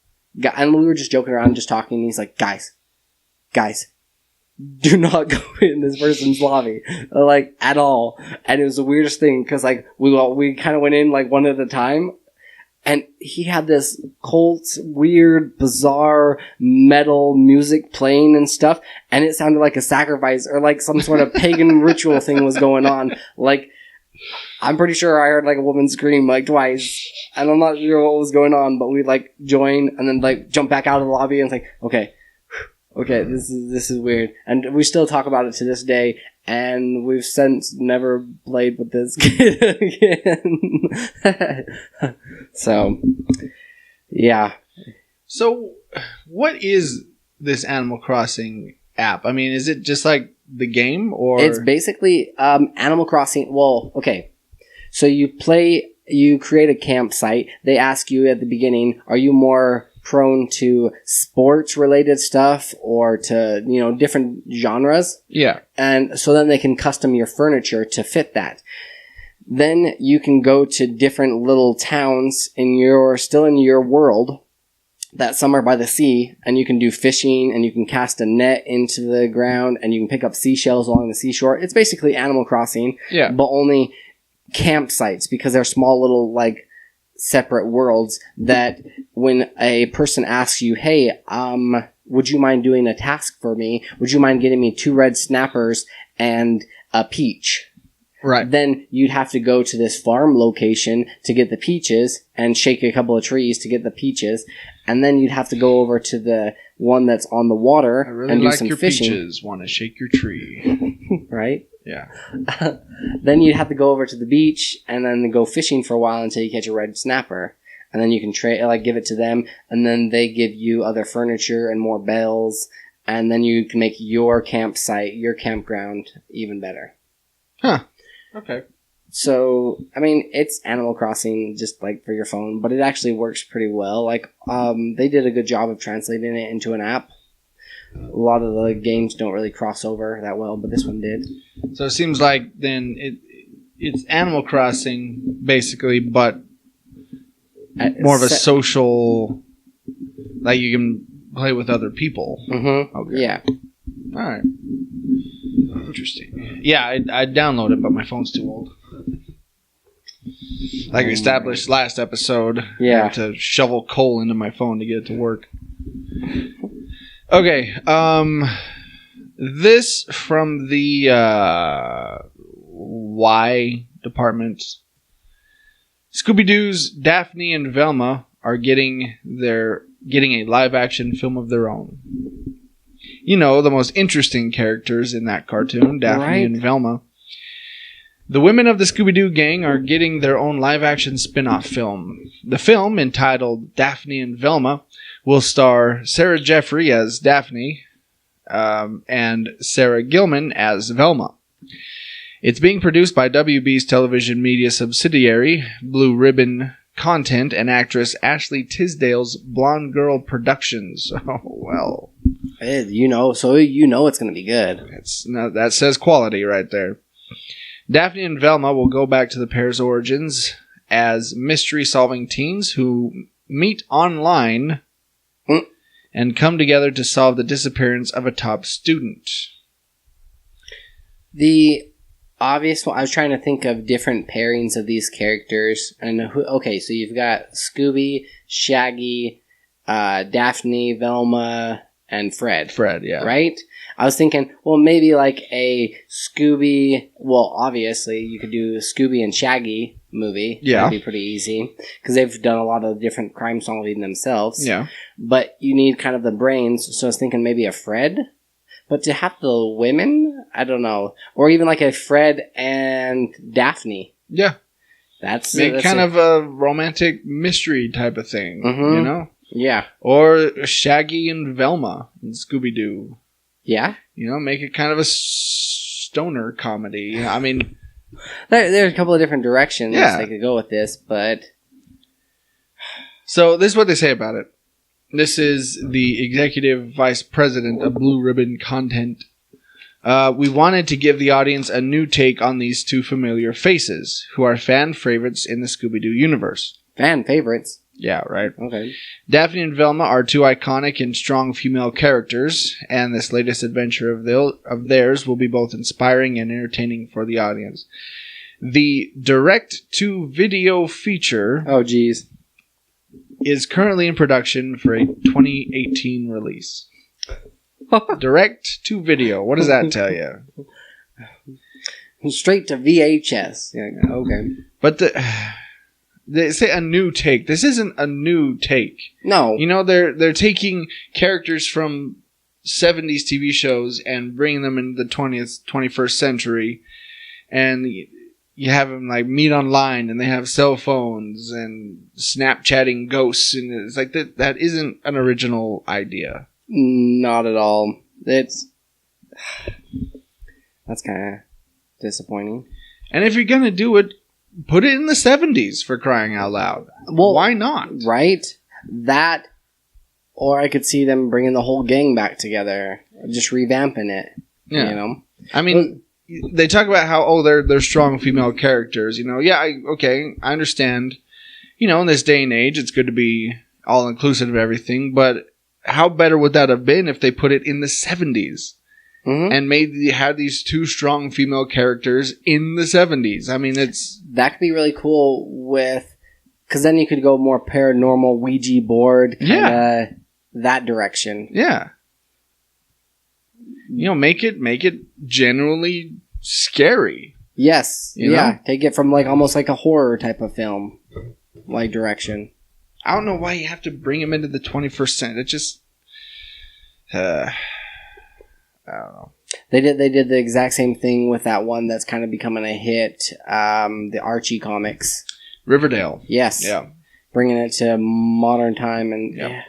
and we were just joking around, just talking, and he's like, guys, do not go in this person's lobby, like, at all. And it was the weirdest thing, because like, we kind of went in like one at a time, and he had this cult, weird, bizarre metal music playing and stuff, and it sounded like a sacrifice, or like some sort of pagan ritual thing was going on, like, I'm pretty sure I heard like a woman scream like twice, and I'm not sure what was going on, but we'd like join and then like jump back out of the lobby and it's like, okay, this is weird, and we still talk about it to this day, and we've since never played with this kid again. So, yeah. So, what is this Animal Crossing app? I mean, is it just like the game, or it's basically Animal Crossing? Well, okay. So you create a campsite. They ask you at the beginning, are you more prone to sports related stuff or to, different genres? Yeah. And so then they can custom your furniture to fit that. Then you can go to different little towns still in your world, that some are by the sea, and you can do fishing, and you can cast a net into the ground, and you can pick up seashells along the seashore. It's basically Animal Crossing, but only campsites, because they're small little, like, separate worlds that when a person asks you, hey, would you mind doing a task for me? Would you mind getting me 2 red snappers and a peach? Right. Then you'd have to go to this farm location to get the peaches and shake a couple of trees to get the peaches. And then you'd have to go over to the one that's on the water and do some fishing. Peaches. Want to shake your tree. Right? Yeah. Then you'd have to go over to the beach and then go fishing for a while until you catch a red snapper. And then you can give it to them, and then they give you other furniture and more bells, and then you can make your campsite, your campground, even better. Huh. Okay. So, I mean, it's Animal Crossing just like for your phone, but it actually works pretty well. Like, they did a good job of translating it into an app. A lot of the games don't really cross over that well, but this one did. So it seems like then it's Animal Crossing basically, but more of a social, like you can play with other people. Mm-hmm. Okay. Yeah. All right. Interesting. Yeah, I downloaded it, but my phone's too old. Like we established last episode, Yeah. I had to shovel coal into my phone to get it to work. Okay, this from the Y department. Scooby-Doo's Daphne and Velma are getting a live-action film of their own. You know, the most interesting characters in that cartoon, Daphne and Velma. The women of the Scooby-Doo gang are getting their own live-action spin-off film. The film, entitled Daphne and Velma, will star Sarah Jeffrey as Daphne and Sarah Gilman as Velma. It's being produced by WB's television media subsidiary, Blue Ribbon Content, and actress Ashley Tisdale's Blonde Girl Productions. Oh, well. You know it's going to be good. That says quality right there. Daphne and Velma will go back to the pair's origins as mystery-solving teens who meet online and come together to solve the disappearance of a top student. The obvious one, I was trying to think of different pairings of these characters. Okay, so you've got Scooby, Shaggy, Daphne, Velma, and Fred. Fred, yeah. Right? I was thinking, well, maybe like a Scooby... Well, obviously, you could do a Scooby and Shaggy movie. Yeah. That'd be pretty easy. Because they've done a lot of different crime solving themselves. Yeah. But you need kind of the brains, so I was thinking maybe a Fred? But to have the women? I don't know. Or even like a Fred and Daphne. Yeah. That's kind of a romantic mystery type of thing, you know? Yeah. Or Shaggy and Velma in Scooby-Doo. Yeah? You know, make it kind of a stoner comedy. I mean... There's a couple of different directions they could go with this, but... So, this is what they say about it. This is the executive vice president of Blue Ribbon Content. We wanted to give the audience a new take on these two familiar faces, who are fan favorites in the Scooby-Doo universe. Fan favorites? Yeah, right. Okay. Daphne and Velma are two iconic and strong female characters, and this latest adventure of theirs will be both inspiring and entertaining for the audience. The direct-to-video feature... Oh, geez. ...is currently in production for a 2018 release. Direct-to-video. What does that tell you? Straight to VHS. Yeah, okay. But they say a new take. This isn't a new take. No. You know, they're taking characters from 70s TV shows and bringing them into the 21st century, and you have them like meet online, and they have cell phones and Snapchatting ghosts, and it's like that isn't an original idea. Not at all. That's kind of disappointing. And if you're gonna do it, put it in the 70s, for crying out loud. Well, why not? Right? That, or I could see them bringing the whole gang back together, just revamping it. Yeah. You know? I mean, they talk about how, they're strong female characters. You know, yeah, I understand. You know, in this day and age, it's good to be all-inclusive of everything, but how better would that have been if they put it in the 70s? Mm-hmm. And had these two strong female characters in the 70s. I mean, that could be really cool because then you could go more paranormal Ouija board, that direction. Yeah. You know, make it genuinely scary. Yes. You know? Take it from like almost like a horror type of film, like direction. I don't know why you have to bring them into the 21st century. It just, I don't know. They did the exact same thing with that one that's kind of becoming a hit, the Archie comics. Riverdale. Yes. Yeah. Bringing it to modern time and yeah.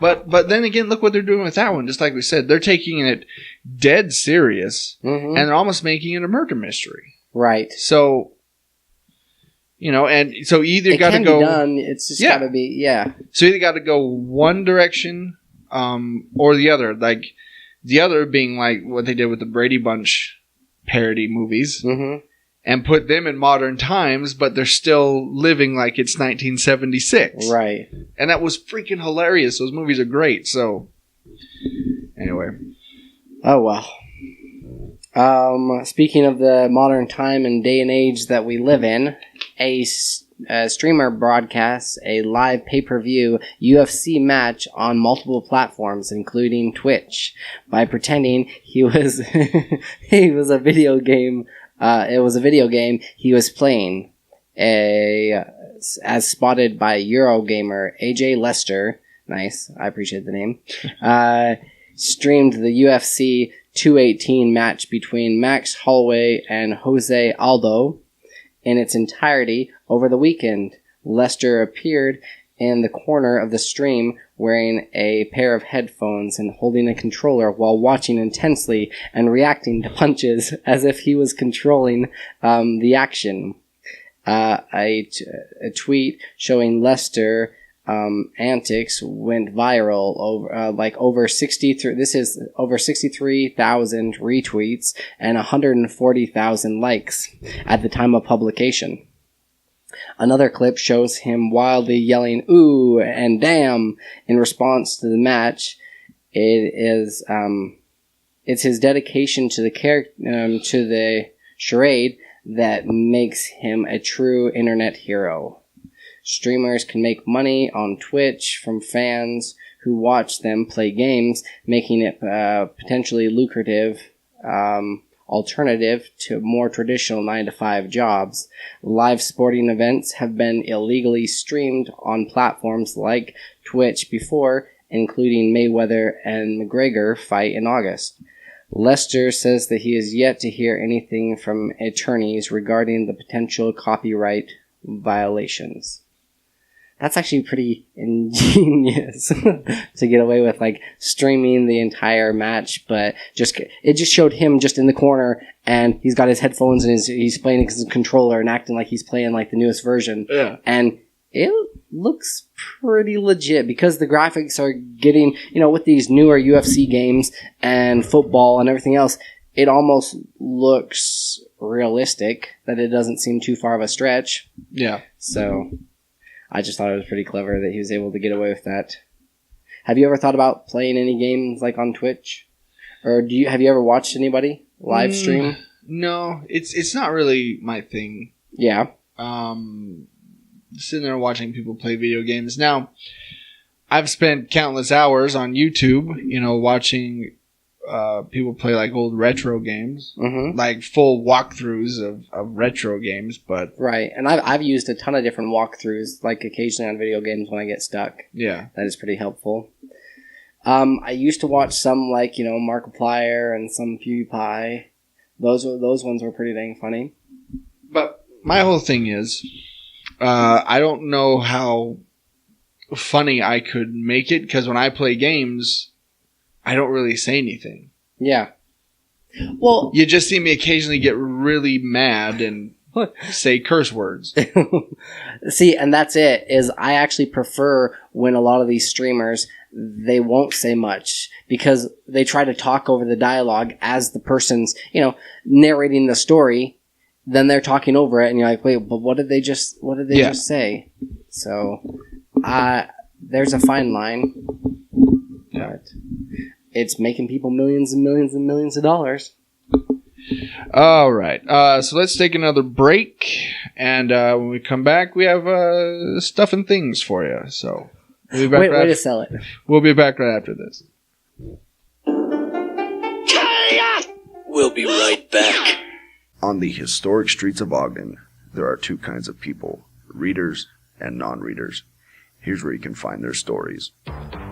But then again, look what they're doing with that one. Just like we said, they're taking it dead serious, and they're almost making it a murder mystery. Right. So, you know, and so you either got to go. It can be done. It's just got to be, So you either got to go one direction, or the other. Like the other being like what they did with the Brady Bunch parody movies, and put them in modern times, but they're still living like it's 1976. Right. And that was freaking hilarious. Those movies are great. So Anyway. Oh, well. Speaking of the modern time and day and age that we live in, a streamer broadcasts a live pay-per-view UFC match on multiple platforms, including Twitch, by pretending he was he was a video game. It was a video game he was playing. As spotted by Eurogamer AJ Lester, nice, I appreciate the name. Streamed the UFC 218 match between Max Holloway and Jose Aldo in its entirety over the weekend. Lester appeared in the corner of the stream wearing a pair of headphones and holding a controller while watching intensely and reacting to punches as if he was controlling the action. A tweet showing Lester antics went viral over 63. This is over 63,000 retweets and 140,000 likes at the time of publication. Another clip shows him wildly yelling "ooh" and "damn" in response to the match. It's his dedication to the charade that makes him a true internet hero. Streamers can make money on Twitch from fans who watch them play games, making it potentially lucrative alternative to more traditional 9-to-5 jobs. Live sporting events have been illegally streamed on platforms like Twitch before, including Mayweather and McGregor fight in August. Lester says that he has yet to hear anything from attorneys regarding the potential copyright violations. That's actually pretty ingenious to get away with, like, streaming the entire match, but it just showed him just in the corner, and he's got his headphones and he's playing his controller and acting like he's playing like the newest version. Yeah. And it looks pretty legit because the graphics are getting, with these newer UFC games and football and everything else, it almost looks realistic, that it doesn't seem too far of a stretch. Yeah. So I just thought it was pretty clever that he was able to get away with that. Have you ever thought about playing any games like on Twitch? Or have you ever watched anybody live stream? No, it's not really my thing. Yeah. Sitting there watching people play video games. Now, I've spent countless hours on YouTube, watching people play like old retro games, like full walkthroughs of retro games. But right, and I've used a ton of different walkthroughs, like occasionally on video games when I get stuck. Yeah, that is pretty helpful. I used to watch some like Markiplier and some PewDiePie. Those ones were pretty dang funny. But my whole thing is, I don't know how funny I could make it, because when I play games, I don't really say anything. Yeah. Well, you just see me occasionally get really mad and say curse words. See, and that's it, is I actually prefer when a lot of these streamers, they won't say much because they try to talk over the dialogue as the person's, narrating the story. Then they're talking over it and you're like, wait, but what did they just say? So, there's a fine line. But it's making people millions and millions and millions of dollars. All right. So let's take another break. And when we come back, we have stuff and things for you. So we'll be back way to sell it. We'll be back right after this. We'll be right back. On the historic streets of Ogden, there are two kinds of people, readers and non-readers. Here's where you can find their stories.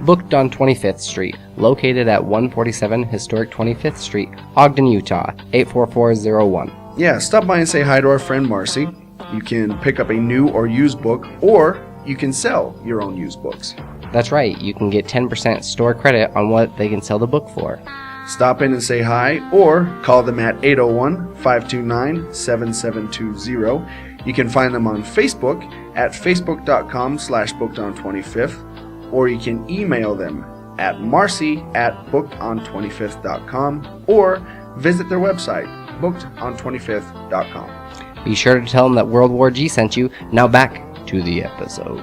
Booked on 25th Street, located at 147 Historic 25th Street, Ogden, Utah, 84401. Yeah, stop by and say hi to our friend Marcy. You can pick up a new or used book, or you can sell your own used books. That's right, you can get 10% store credit on what they can sell the book for. Stop in and say hi, or call them at 801-529-7720. You can find them on Facebook at facebook.com/bookedon25th, or you can email them at marcy@bookedon25th.com, or visit their website, bookedon25th.com. Be sure to tell them that World War G sent you. Now back to the episode.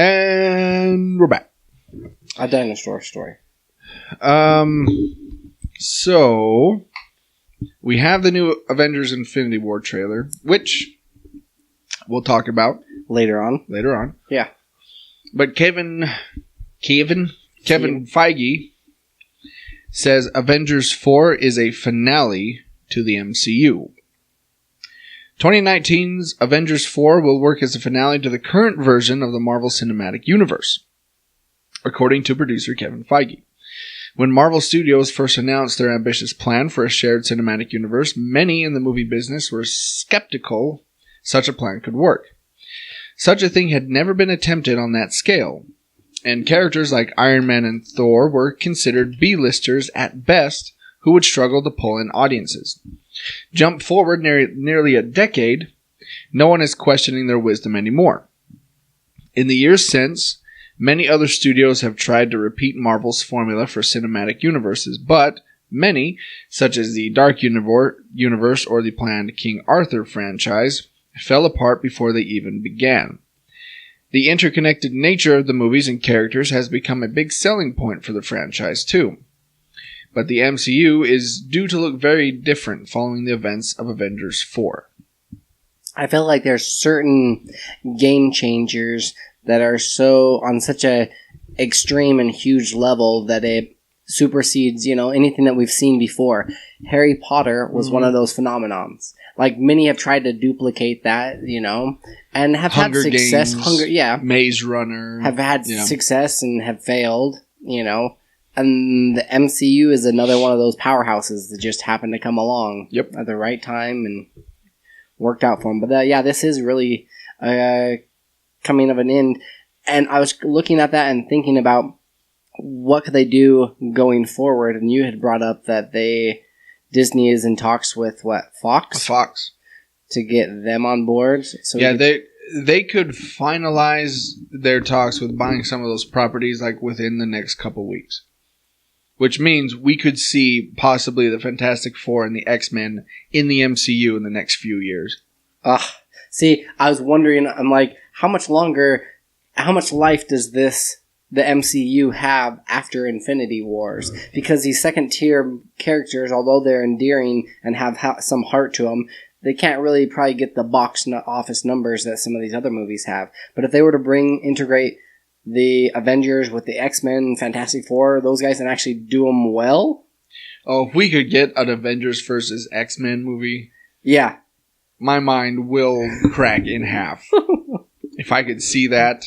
And we're back. A dinosaur story. So we have the new Avengers Infinity War trailer, which we'll talk about Later on. Yeah. But Kevin Feige says Avengers 4 is a finale to the MCU. 2019's Avengers 4 will work as a finale to the current version of the Marvel Cinematic Universe, according to producer Kevin Feige. When Marvel Studios first announced their ambitious plan for a shared cinematic universe, many in the movie business were skeptical such a plan could work. Such a thing had never been attempted on that scale, and characters like Iron Man and Thor were considered B-listers at best who would struggle to pull in audiences. Jump forward nearly a decade, no one is questioning their wisdom anymore. In the years since, many other studios have tried to repeat Marvel's formula for cinematic universes, but many, such as the Dark Universe or the planned King Arthur franchise, fell apart before they even began. The interconnected nature of the movies and characters has become a big selling point for the franchise too. But the MCU is due to look very different following the events of Avengers 4. I feel like there's certain game changers that are on such a extreme and huge level that it supersedes, anything that we've seen before. Harry Potter was one of those phenomenons. Like, many have tried to duplicate that, and have Hunger had success. Games, Maze Runner. Have had success and have failed, And the MCU is another one of those powerhouses that just happened to come along at the right time and worked out for them. But this is really coming of an end. And I was looking at that and thinking about what could they do going forward. And you had brought up that Disney is in talks with Fox? Fox. To get them on board. So they could finalize their talks with buying some of those properties like within the next couple weeks. Which means we could see possibly the Fantastic Four and the X-Men in the MCU in the next few years. See, I was wondering, I'm like, how much life does the MCU have after Infinity Wars? Because these second-tier characters, although they're endearing and have some heart to them, they can't really probably get the box office numbers that some of these other movies have. But if they were to integrate the Avengers with the X-Men, Fantastic Four, those guys, and actually do them well. Oh, if we could get an Avengers versus X-Men movie. Yeah. My mind will crack in half. If I could see that.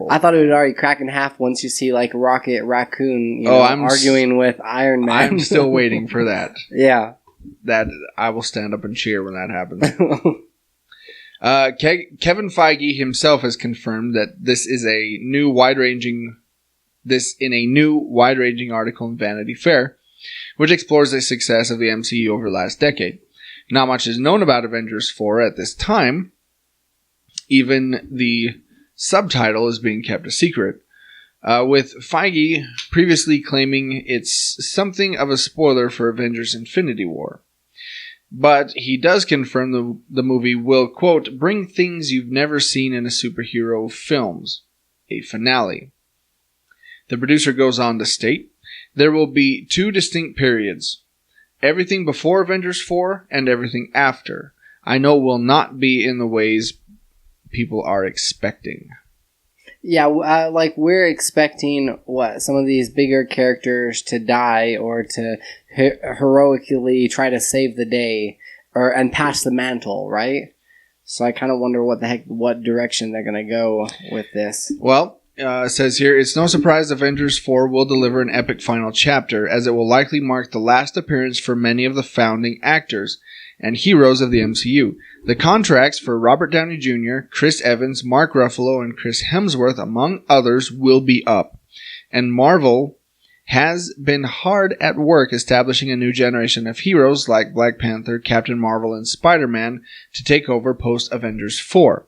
I thought it would already crack in half once you see like Rocket Raccoon arguing with Iron Man. I'm still waiting for that. Yeah. That I will stand up and cheer when that happens. Kevin Feige himself has confirmed that this in a new wide-ranging article in Vanity Fair, which explores the success of the MCU over the last decade. Not much is known about Avengers 4 at this time. Even the subtitle is being kept a secret, with Feige previously claiming it's something of a spoiler for Avengers Infinity War. But he does confirm the movie will, quote, bring things you've never seen in a superhero films, a finale. The producer goes on to state, there will be two distinct periods, everything before Avengers 4 and everything after. I know will not be in the ways people are expecting. Yeah, we're expecting, some of these bigger characters to die or to heroically try to save the day and pass the mantle, right? So I kind of wonder what direction they're going to go with this. Well, it says here, it's no surprise Avengers 4 will deliver an epic final chapter, as it will likely mark the last appearance for many of the founding actors and heroes of the MCU. The contracts for Robert Downey Jr., Chris Evans, Mark Ruffalo, and Chris Hemsworth, among others, will be up. And Marvel has been hard at work establishing a new generation of heroes like Black Panther, Captain Marvel, and Spider-Man to take over post-Avengers 4.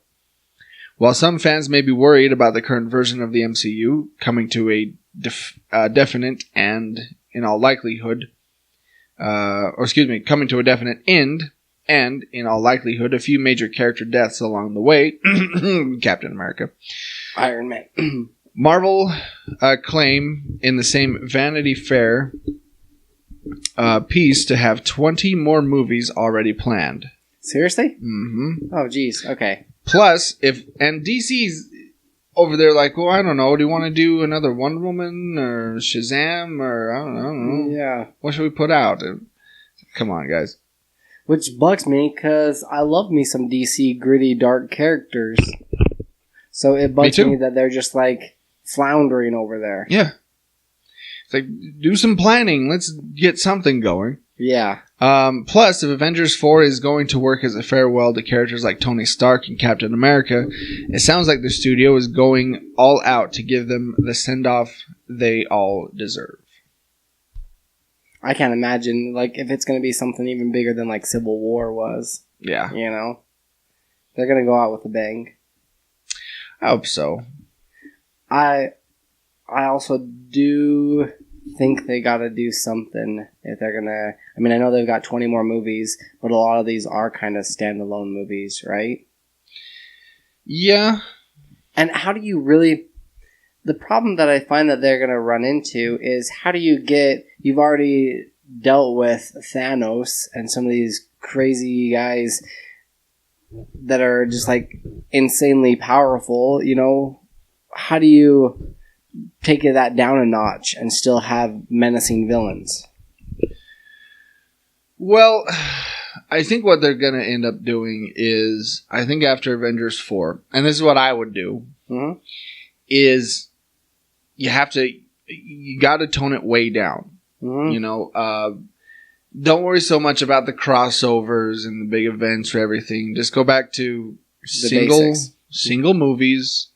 While some fans may be worried about the current version of the MCU coming to a definite and, in all likelihood, coming to a definite end and, in all likelihood, a few major character deaths along the way. Captain America. Iron Man. Marvel claim in the same Vanity Fair piece to have 20 more movies already planned. Seriously? Mm-hmm. Oh, geez. Okay. Plus, and DC's over there like, well, I don't know. Do you want to do another Wonder Woman or Shazam or I don't know. Yeah. What should we put out? Come on, guys. Which bugs me because I love me some DC gritty, dark characters. So it bugs me that they're just like floundering over there. Yeah. It's like, do some planning. Let's get something going. Yeah. Plus, if Avengers 4 is going to work as a farewell to characters like Tony Stark and Captain America, it sounds like the studio is going all out to give them the send-off they all deserve. I can't imagine, like, if it's going to be something even bigger than, like, Civil War was. Yeah. You know? They're going to go out with a bang. I hope so. I also do think they got to do something if they're going to... I mean, I know they've got 20 more movies, but a lot of these are kind of standalone movies, right? Yeah. And how do you really... The problem that I find that they're going to run into is how do you get... You've already dealt with Thanos and some of these crazy guys that are just like insanely powerful, you know? How do you take that down a notch and still have menacing villains? Well, I think what they're going to end up doing is, I think after Avengers 4, and this is what I would do, is you got to tone it way down. You know, don't worry so much about the crossovers and the big events for everything. Just go back to single movies,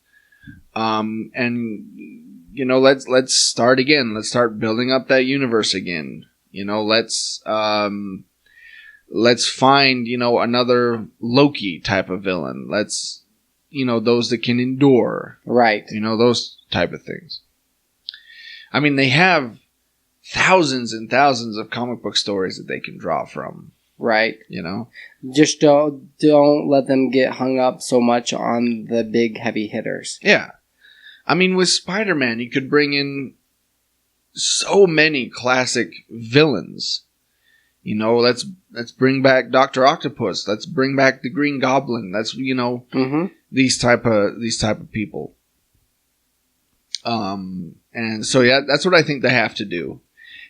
and you know, let's start again. Let's start building up that universe again. You know, let's find, you know, another Loki type of villain. Let's, you know, those that can endure, right? You know, those type of things. I mean, they have thousands and thousands of comic book stories that they can draw from. Right. You know? Just don't let them get hung up so much on the big heavy hitters. Yeah. I mean, with Spider-Man, you could bring in so many classic villains. You know, let's bring back Dr. Octopus. Let's bring back the Green Goblin. That's, you know, these type of people. And so, yeah, that's what I think they have to do.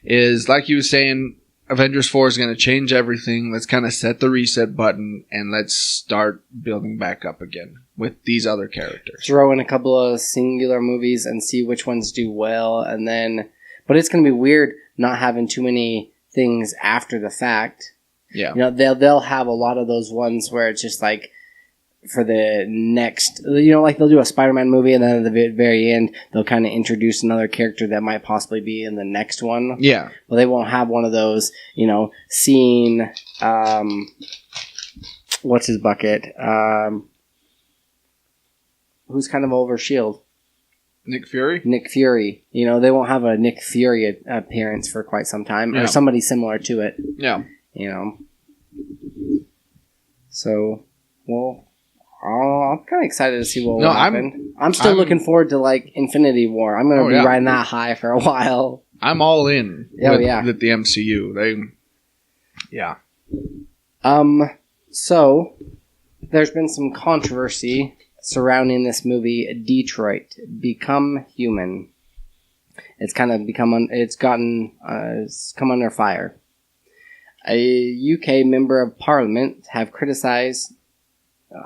Is, like you were saying, Avengers 4 is going to change everything. Let's kind of set the reset button and let's start building back up again with these other characters. Throw in a couple of singular movies and see which ones do well, and then... But it's going to be weird not having too many things after the fact. Yeah. You know, they'll have a lot of those ones where it's just like... For the next, you know, like they'll do a Spider-Man movie and then at the very end, they'll kind of introduce another character that might possibly be in the next one. Yeah. Well, they won't have one of those, you know, seeing, what's his bucket? Who's kind of over S.H.I.E.L.D.? Nick Fury? Nick Fury. You know, they won't have a Nick Fury appearance for quite some time, or somebody similar to it. Yeah. You know. So, well... Oh, I'm kind of excited to see what will happen. I'm still looking forward to, like, Infinity War. I'm going to be riding that high for a while. I'm all in with the MCU. So, there's been some controversy surrounding this movie, Detroit, Become Human. It's kind of it's come under fire. A UK member of Parliament have criticized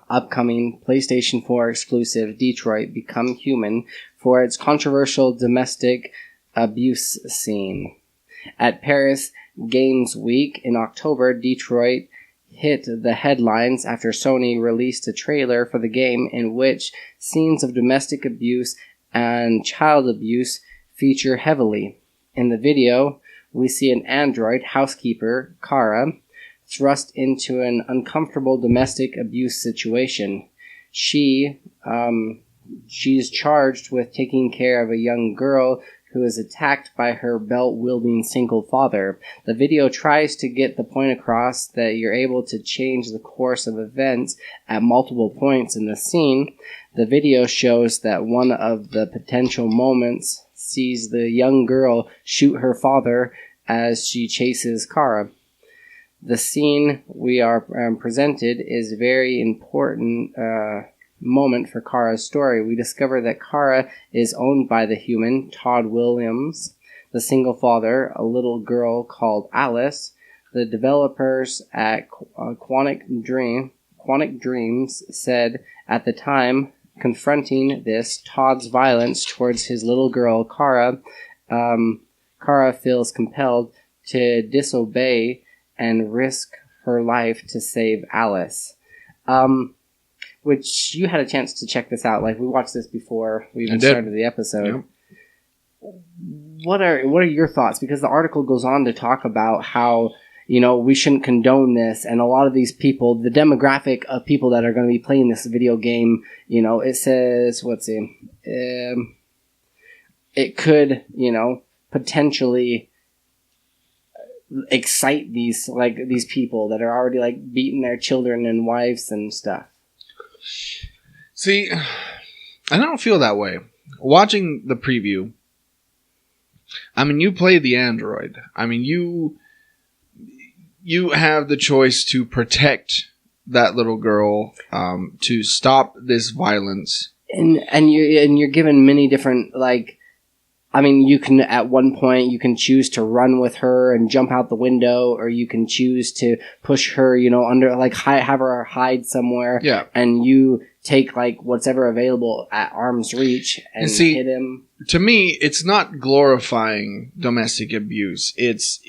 upcoming PlayStation 4 exclusive Detroit Become Human for its controversial domestic abuse scene. At Paris Games Week in October, Detroit hit the headlines after Sony released a trailer for the game in which scenes of domestic abuse and child abuse feature heavily. In the video, we see an android housekeeper, Kara, thrust into an uncomfortable domestic abuse situation. She's charged with taking care of a young girl who is attacked by her belt-wielding single father. The video tries to get the point across that you're able to change the course of events at multiple points in the scene. The video shows that one of the potential moments sees the young girl shoot her father as she chases Kara. The scene we are presented is a very important moment for Kara's story. We discover that Kara is owned by the human, Todd Williams, the single father, a little girl called Alice. The developers at Quantic Dreams said at the time, confronting this, Todd's violence towards his little girl, Kara, Kara feels compelled to disobey and risk her life to save Alice. Which you had a chance to check this out. Like, we watched this before we even started the episode. Yep. What are your thoughts? Because the article goes on to talk about how, you know, we shouldn't condone this, and a lot of these people, the demographic of people that are going to be playing this video game, you know, it says, it could, you know, potentially excite these people that are already like beating their children and wives and stuff. See, I don't feel that way. Watching the preview, I mean, you play the android. I mean, you have the choice to protect that little girl, to stop this violence, and you're given many different, like, I mean, you can, at one point, you can choose to run with her and jump out the window, or you can choose to push her, you know, under, like, have her hide somewhere. Yeah. And you take, like, what's ever available at arm's reach and hit him. To me, it's not glorifying domestic abuse. It's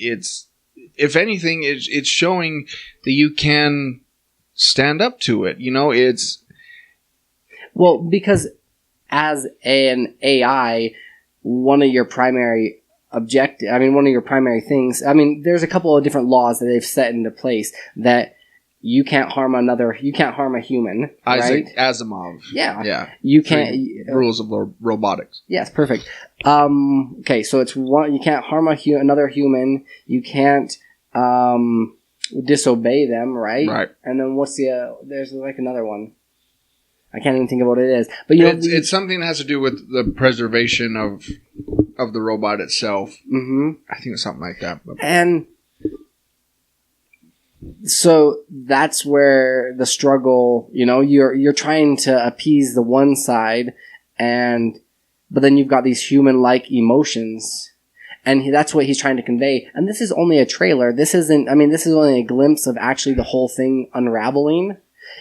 if anything, it's showing that you can stand up to it. You know, it's... Well, because as an AI... one of your primary things, I mean, there's a couple of different laws that they've set into place that you can't harm a human, Isaac right? Asimov. Yeah. You can't... rules of robotics. Yes, perfect. Okay, so it's one, you can't harm another human, you can't disobey them, right? Right. And then there's like another one. I can't even think of what it is. But you know, it's something that has to do with the preservation of the robot itself. Mm-hmm. I think it's something like that. And so that's where the struggle, you know, you're trying to appease the one side, but then you've got these human-like emotions, and that's what he's trying to convey. And this is only a trailer. This is only a glimpse of actually the whole thing unraveling.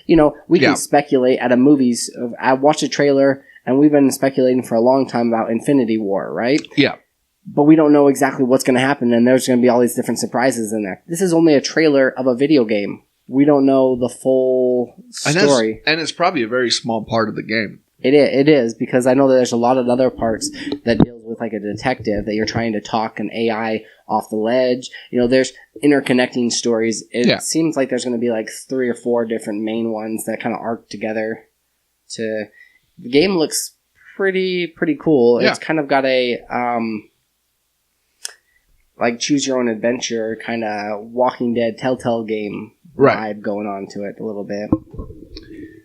You know, we can speculate at a movies. I watched a trailer, and we've been speculating for a long time about Infinity War, right? Yeah. But we don't know exactly what's going to happen, and there's going to be all these different surprises in there. This is only a trailer of a video game. We don't know the full story. And it's probably a very small part of the game. It is, because I know that there's a lot of other parts that deals with like a detective that you're trying to talk an AI off the ledge. You know, there's interconnecting stories. It seems like there's going to be like 3 or 4 different main ones that kind of arc together. The game looks pretty cool. Yeah. It's kind of got a like choose your own adventure kind of Walking Dead Telltale game vibe going on to it a little bit.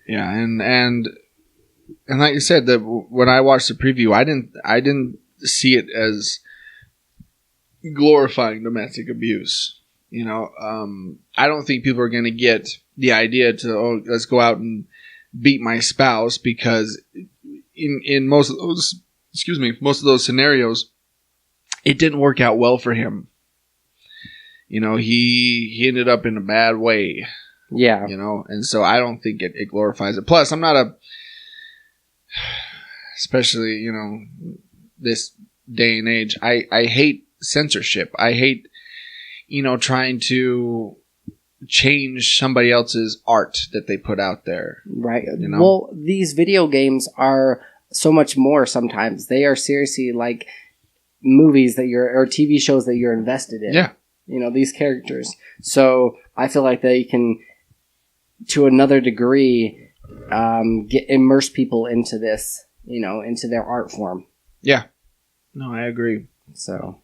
Yeah, and like you said, that when I watched the preview, I didn't see it as glorifying domestic abuse. You know, I don't think people are going to get the idea to let's go out and beat my spouse, because in most of those scenarios, it didn't work out well for him. You know, he ended up in a bad way. Yeah. You know, and so I don't think it glorifies it. Plus, I'm not especially, you know, this day and age, I hate censorship. I hate, you know, trying to change somebody else's art that they put out there. Right. You know? Well, these video games are so much more sometimes. They are seriously like movies or TV shows that you're invested in. Yeah. You know, these characters. So I feel like they can, to another degree, immerse people into this, you know, into their art form. Yeah. No, I agree. So,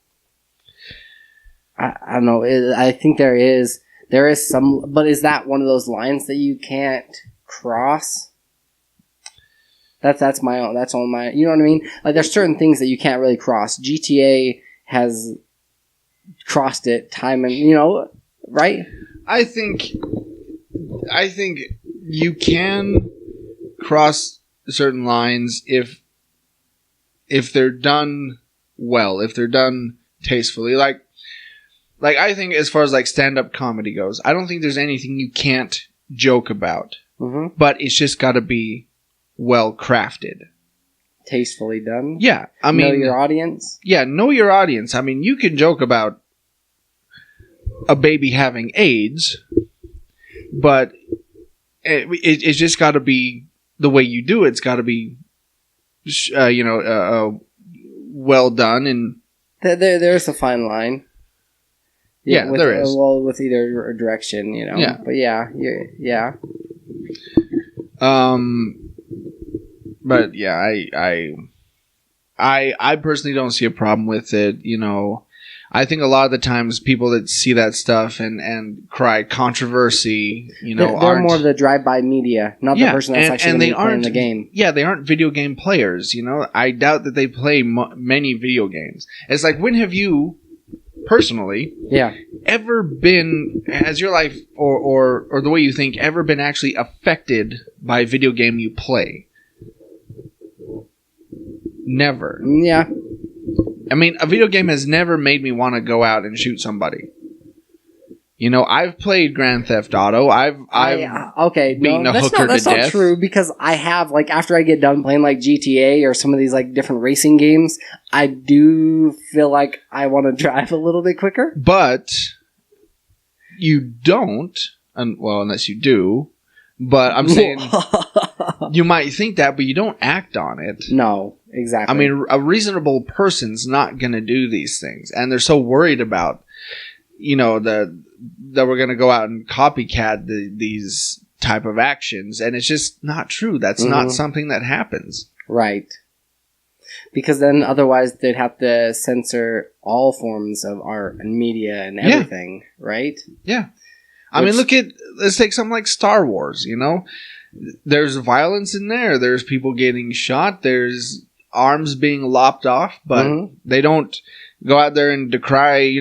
I don't know. I think there is some, but is that one of those lines that you can't cross? That's my own. That's on my. You know what I mean? Like, there's certain things that you can't really cross. GTA has crossed it time and right. I think you can cross certain lines if they're done well, if they're done tastefully. Like I think as far as like stand-up comedy goes, I don't think there's anything you can't joke about. Mm-hmm. But it's just got to be well crafted, tastefully done. Yeah, I mean, know your audience. Yeah, know your audience. I mean, you can joke about a baby having AIDS, but it's just got to be the way you do it. It's got to be, well done. And there's a fine line. Yeah, with, there is. Well, with either direction, Yeah. But yeah. But yeah, I personally don't see a problem with it. I think a lot of the times people that see that stuff and cry controversy, they're more of the drive-by media, not the person that's actually going to be playing the game. Yeah, they aren't video game players. I doubt that they play many video games. It's like, when have you personally ever been, has your life or the way you think ever been actually affected by a video game you play? Never. Yeah. I mean, a video game has never made me want to go out and shoot somebody. I've played Grand Theft Auto. I've beaten a hooker to death. That's not true, because I have, like, after I get done playing, like, GTA or some of these, like, different racing games, I do feel like I want to drive a little bit quicker. But you don't, unless you do. But I'm saying you might think that, but you don't act on it. No, exactly. I mean, a reasonable person's not going to do these things, and they're so worried about, that we're going to go out and copycat these type of actions, and it's just not true. That's not something that happens. Right. Because then otherwise they'd have to censor all forms of art and media and everything, right? Yeah. I mean, let's take something like Star Wars, There's violence in there. There's people getting shot. There's arms being lopped off, but they don't go out there and decry,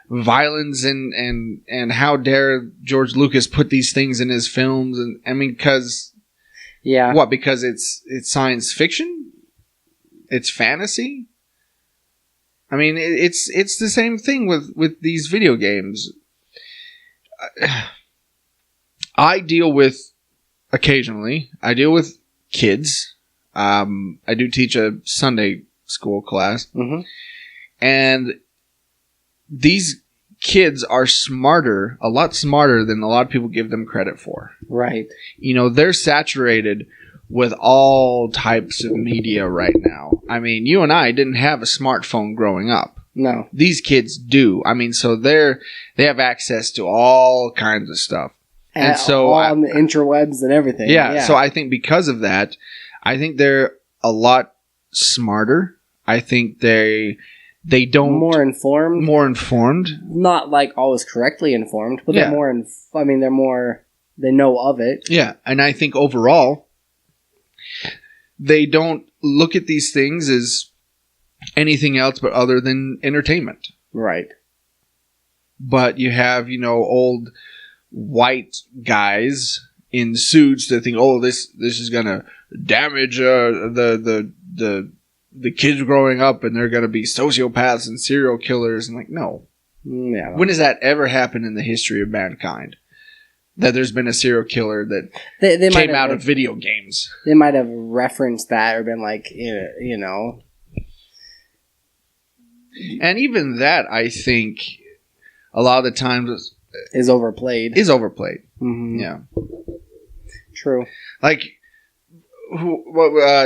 violence and how dare George Lucas put these things in his films. And I mean, because it's science fiction? It's fantasy? I mean, it's the same thing with these video games. I deal with kids. I do teach a Sunday school class. And these kids are a lot smarter than a lot of people give them credit for. Right. They're saturated with all types of media right now. I mean, you and I didn't have a smartphone growing up. No. These kids do. I mean, so they have access to all kinds of stuff. And so on the interwebs and everything. Yeah. So I think because of that, I think they're a lot smarter. I think they don't more informed. Not like always correctly informed, but they're more they know of it. Yeah. And I think overall they don't look at these things as anything else but other than entertainment. Right. But you have, old white guys in suits that think, oh, this is gonna damage the kids growing up, and they're gonna be sociopaths and serial killers, and like, no. Yeah. When has that ever happened in the history of mankind? That there's been a serial killer that they came out of video games. They might have referenced that or been like, And even that, I think, a lot of the times is overplayed. Mm-hmm. Yeah. True. Like,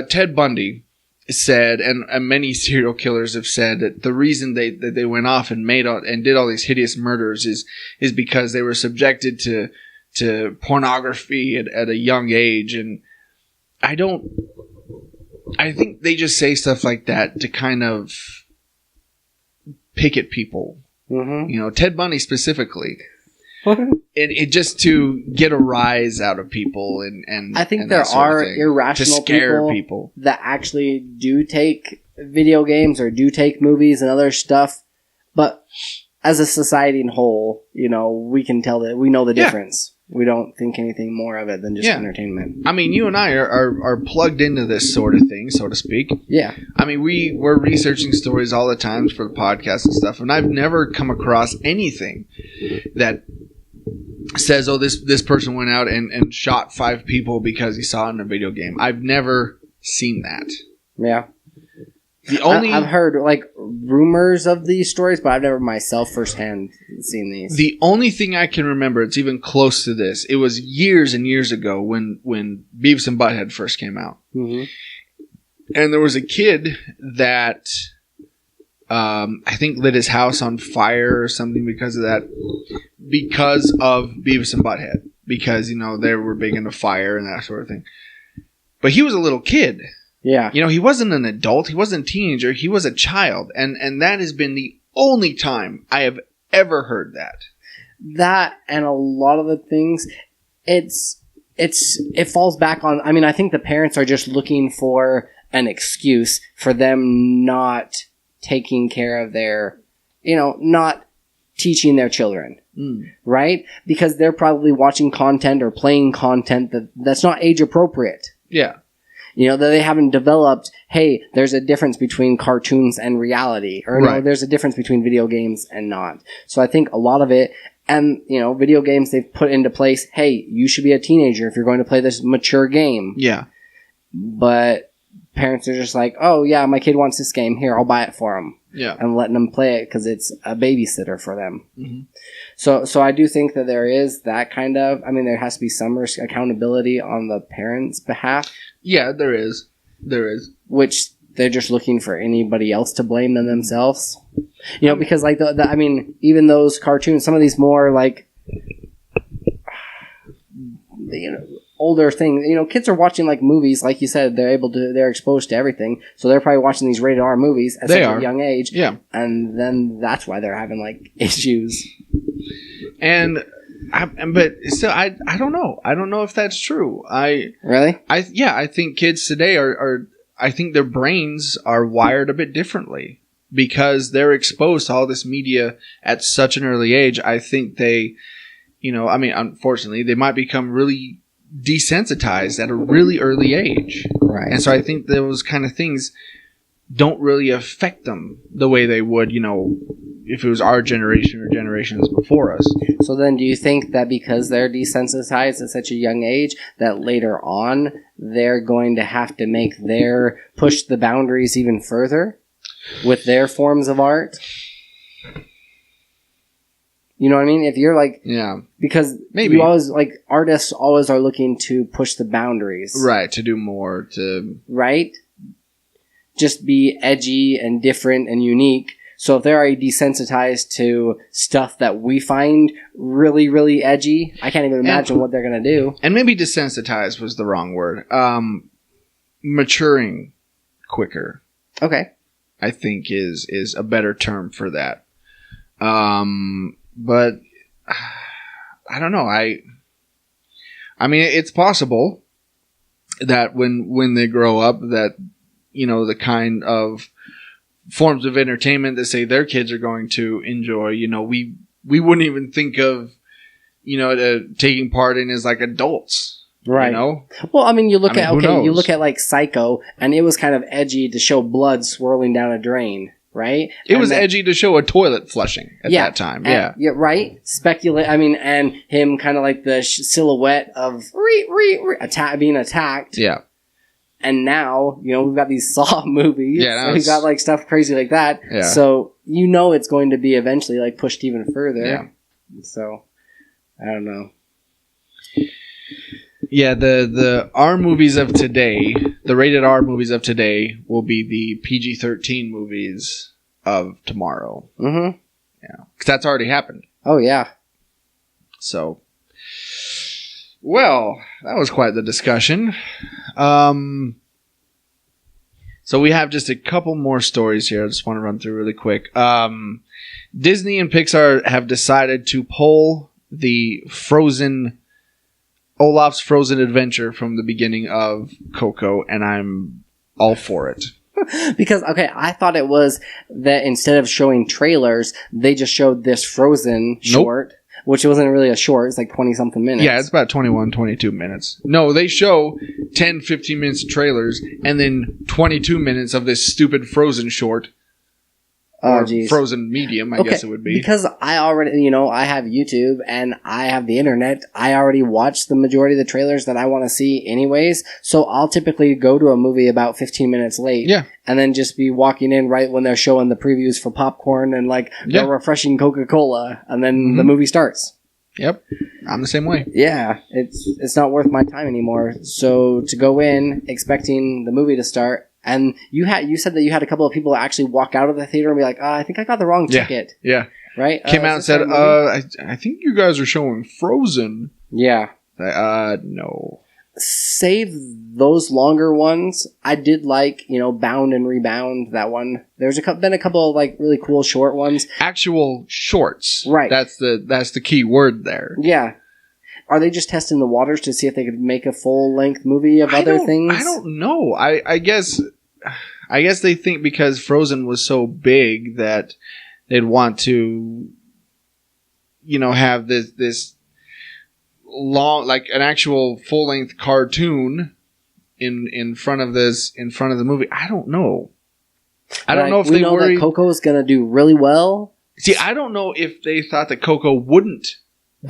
Ted Bundy said, and many serial killers have said, that the reason that they went off and did all these hideous murders is because they were subjected to pornography at a young age. And I don't I think they just say stuff like that to kind of pick at people. Mm-hmm. You know, Ted Bundy specifically. It just to get a rise out of people and I think and there that sort of are thing, irrational to scare people that actually do take video games or do take movies and other stuff, but as a society in whole, you know, we can tell that we know the difference. We don't think anything more of it than just entertainment. I mean, you and I are plugged into this sort of thing, so to speak. Yeah. I mean, we're researching stories all the time for the podcast and stuff, and I've never come across anything that says, oh, this person went out and shot 5 people because he saw it in a video game. I've never seen that. Yeah. The only I've heard like rumors of these stories, but I've never myself firsthand seen these. The only thing I can remember, it's even close to this, it was years and years ago when Beavis and Butthead first came out. Mm-hmm. And there was a kid that I think lit his house on fire or something because of that. Because of Beavis and Butthead. Because, you know, they were big into fire and that sort of thing. But he was a little kid. Yeah. You know, he wasn't an adult. He wasn't a teenager. He was a child. And that has been the only time I have ever heard that. That and a lot of the things, it falls back on, I mean, I think the parents are just looking for an excuse for them not taking care of their, you know, not teaching their children. Right? Because they're probably watching content or playing content that's not age appropriate. Yeah. You know, that they haven't developed, hey, there's a difference between cartoons and reality. Or no, there's a difference between video games and not. So I think a lot of it, and, you know, video games, they've put into place, hey, you should be a teenager if you're going to play this mature game. Yeah. But parents are just like, oh, yeah, my kid wants this game. Here, I'll buy it for him. Yeah. And letting them play it because it's a babysitter for them. Mm-hmm. So I do think that there is that kind of, I mean, there has to be some accountability on the parents' behalf. Yeah, there is. There is. Which they're just looking for anybody else to blame than themselves. You know, because like I mean, even those cartoons, some of these more like, you know, older things, you know, kids are watching like movies, like you said, they're exposed to everything. So they're probably watching these rated R movies at such a young age. Yeah. And then that's why they're having like issues. But still, I don't know. I don't know if that's true. Really? I think kids today are I think their brains are wired a bit differently because they're exposed to all this media at such an early age. I think they, you know, I mean, unfortunately, they might become really desensitized at a really early age. Right. And so I think those kind of things don't really affect them the way they would, you know, if it was our generation or generations before us. So then do you think that because they're desensitized at such a young age that later on they're going to have to push the boundaries even further with their forms of art? You know what I mean? If you're like, yeah, because maybe you always like artists always are looking to push the boundaries, right? To do more, right? Just be edgy and different and unique. So if they're already desensitized to stuff that we find really, really edgy, I can't even imagine what they're gonna do. And maybe desensitized was the wrong word. Maturing quicker. Okay. I think is a better term for that. But I don't know. I mean, it's possible that when they grow up, that, you know, the kind of forms of entertainment that say their kids are going to enjoy, you know, we wouldn't even think of, you know, taking part in as like adults. Right. You know? Well, I mean, you look at like Psycho, and it was kind of edgy to show blood swirling down a drain. Right? It was edgy to show a toilet flushing at that time. Yeah. Yeah, right? Speculate. I mean, and him kind of like the silhouette of being attacked. Yeah. And now, you know, we've got these Saw movies. Yeah. So we've got like stuff crazy like that. Yeah. So, you know, it's going to be eventually like pushed even further. Yeah. So, I don't know. Yeah, the R movies of today, the rated R movies of today will be the PG-13 movies of tomorrow. Mm-hmm. Yeah, because that's already happened. Oh, yeah. So, well, that was quite the discussion. So we have just a couple more stories here. I just want to run through really quick. Disney and Pixar have decided to pull the Olaf's Frozen Adventure from the beginning of Coco, and I'm all for it. Because, okay, I thought it was that instead of showing trailers, they just showed this Frozen short, which wasn't really a short. It's like 20-something minutes. Yeah, it's about 21, 22 minutes. No, they show 10, 15 minutes of trailers, and then 22 minutes of this stupid Frozen short. Oh, or geez. Frozen medium, I guess it would be. Because I already, I have YouTube and I have the internet. I already watched the majority of the trailers that I want to see anyways. So I'll typically go to a movie about 15 minutes late. Yeah. And then just be walking in right when they're showing the previews for popcorn and the refreshing Coca-Cola. And then the movie starts. Yep. I'm the same way. Yeah. It's not worth my time anymore. So to go in expecting the movie to start. And you said that you had a couple of people actually walk out of the theater and be like, I think I got the wrong ticket. Yeah. Right? Came out and said, I think you guys are showing Frozen. Yeah. No. Save those longer ones. I did like, Bound and Rebound, that one. There's been a couple of like really cool short ones. Actual shorts. Right. That's the key word there. Yeah. Are they just testing the waters to see if they could make a full-length movie of other things? I don't know. I guess they think because Frozen was so big that they'd want to, have this long, like an actual full-length cartoon in front of the movie. I don't know. I don't know if they worry that Coco's gonna do really well. See, I don't know if they thought that Coco wouldn't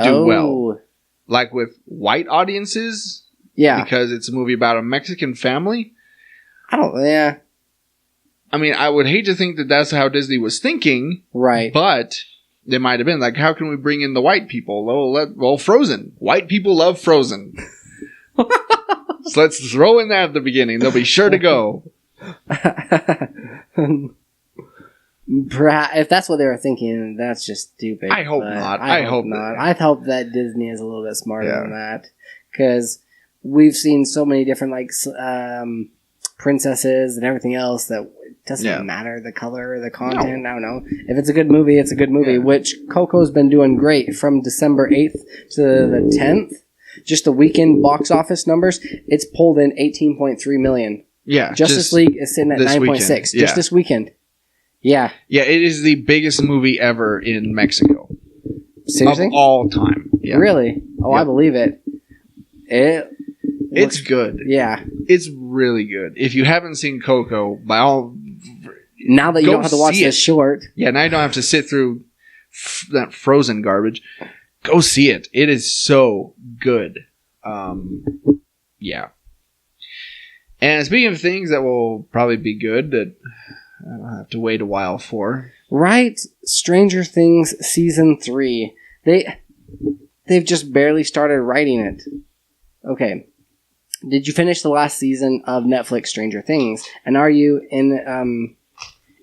do well. Like with white audiences? Yeah. Because it's a movie about a Mexican family? Yeah. I mean, I would hate to think that that's how Disney was thinking. Right. But they might have been. Like, how can we bring in the white people? Well, Frozen. White people love Frozen. So let's throw in that at the beginning. They'll be sure to go. If that's what they were thinking, that's just stupid. I hope not. I hope not. I hope that Disney is a little bit smarter than that, because we've seen so many different princesses and everything else that it doesn't matter the color, the content. No. I don't know. If it's a good movie, it's a good movie. Which Coco's been doing great from December 8th to the 10th. Just the weekend box office numbers, it's pulled in $18.3 million. Yeah, Justice League is sitting at 9.6 just this weekend. Yeah. Yeah, it is the biggest movie ever in Mexico. Seriously? Of all time. Yeah. Really? Oh, I believe it. It's good. Yeah. It's really good. If you haven't seen Coco, now that you don't have to watch this short. Yeah, now you don't have to sit through that Frozen garbage. Go see it. It is so good. Yeah. And speaking of things that will probably be good that I'll have to wait a while for. Right? Stranger Things Season 3. They've just barely started writing it. Okay. Did you finish the last season of Netflix Stranger Things? And are you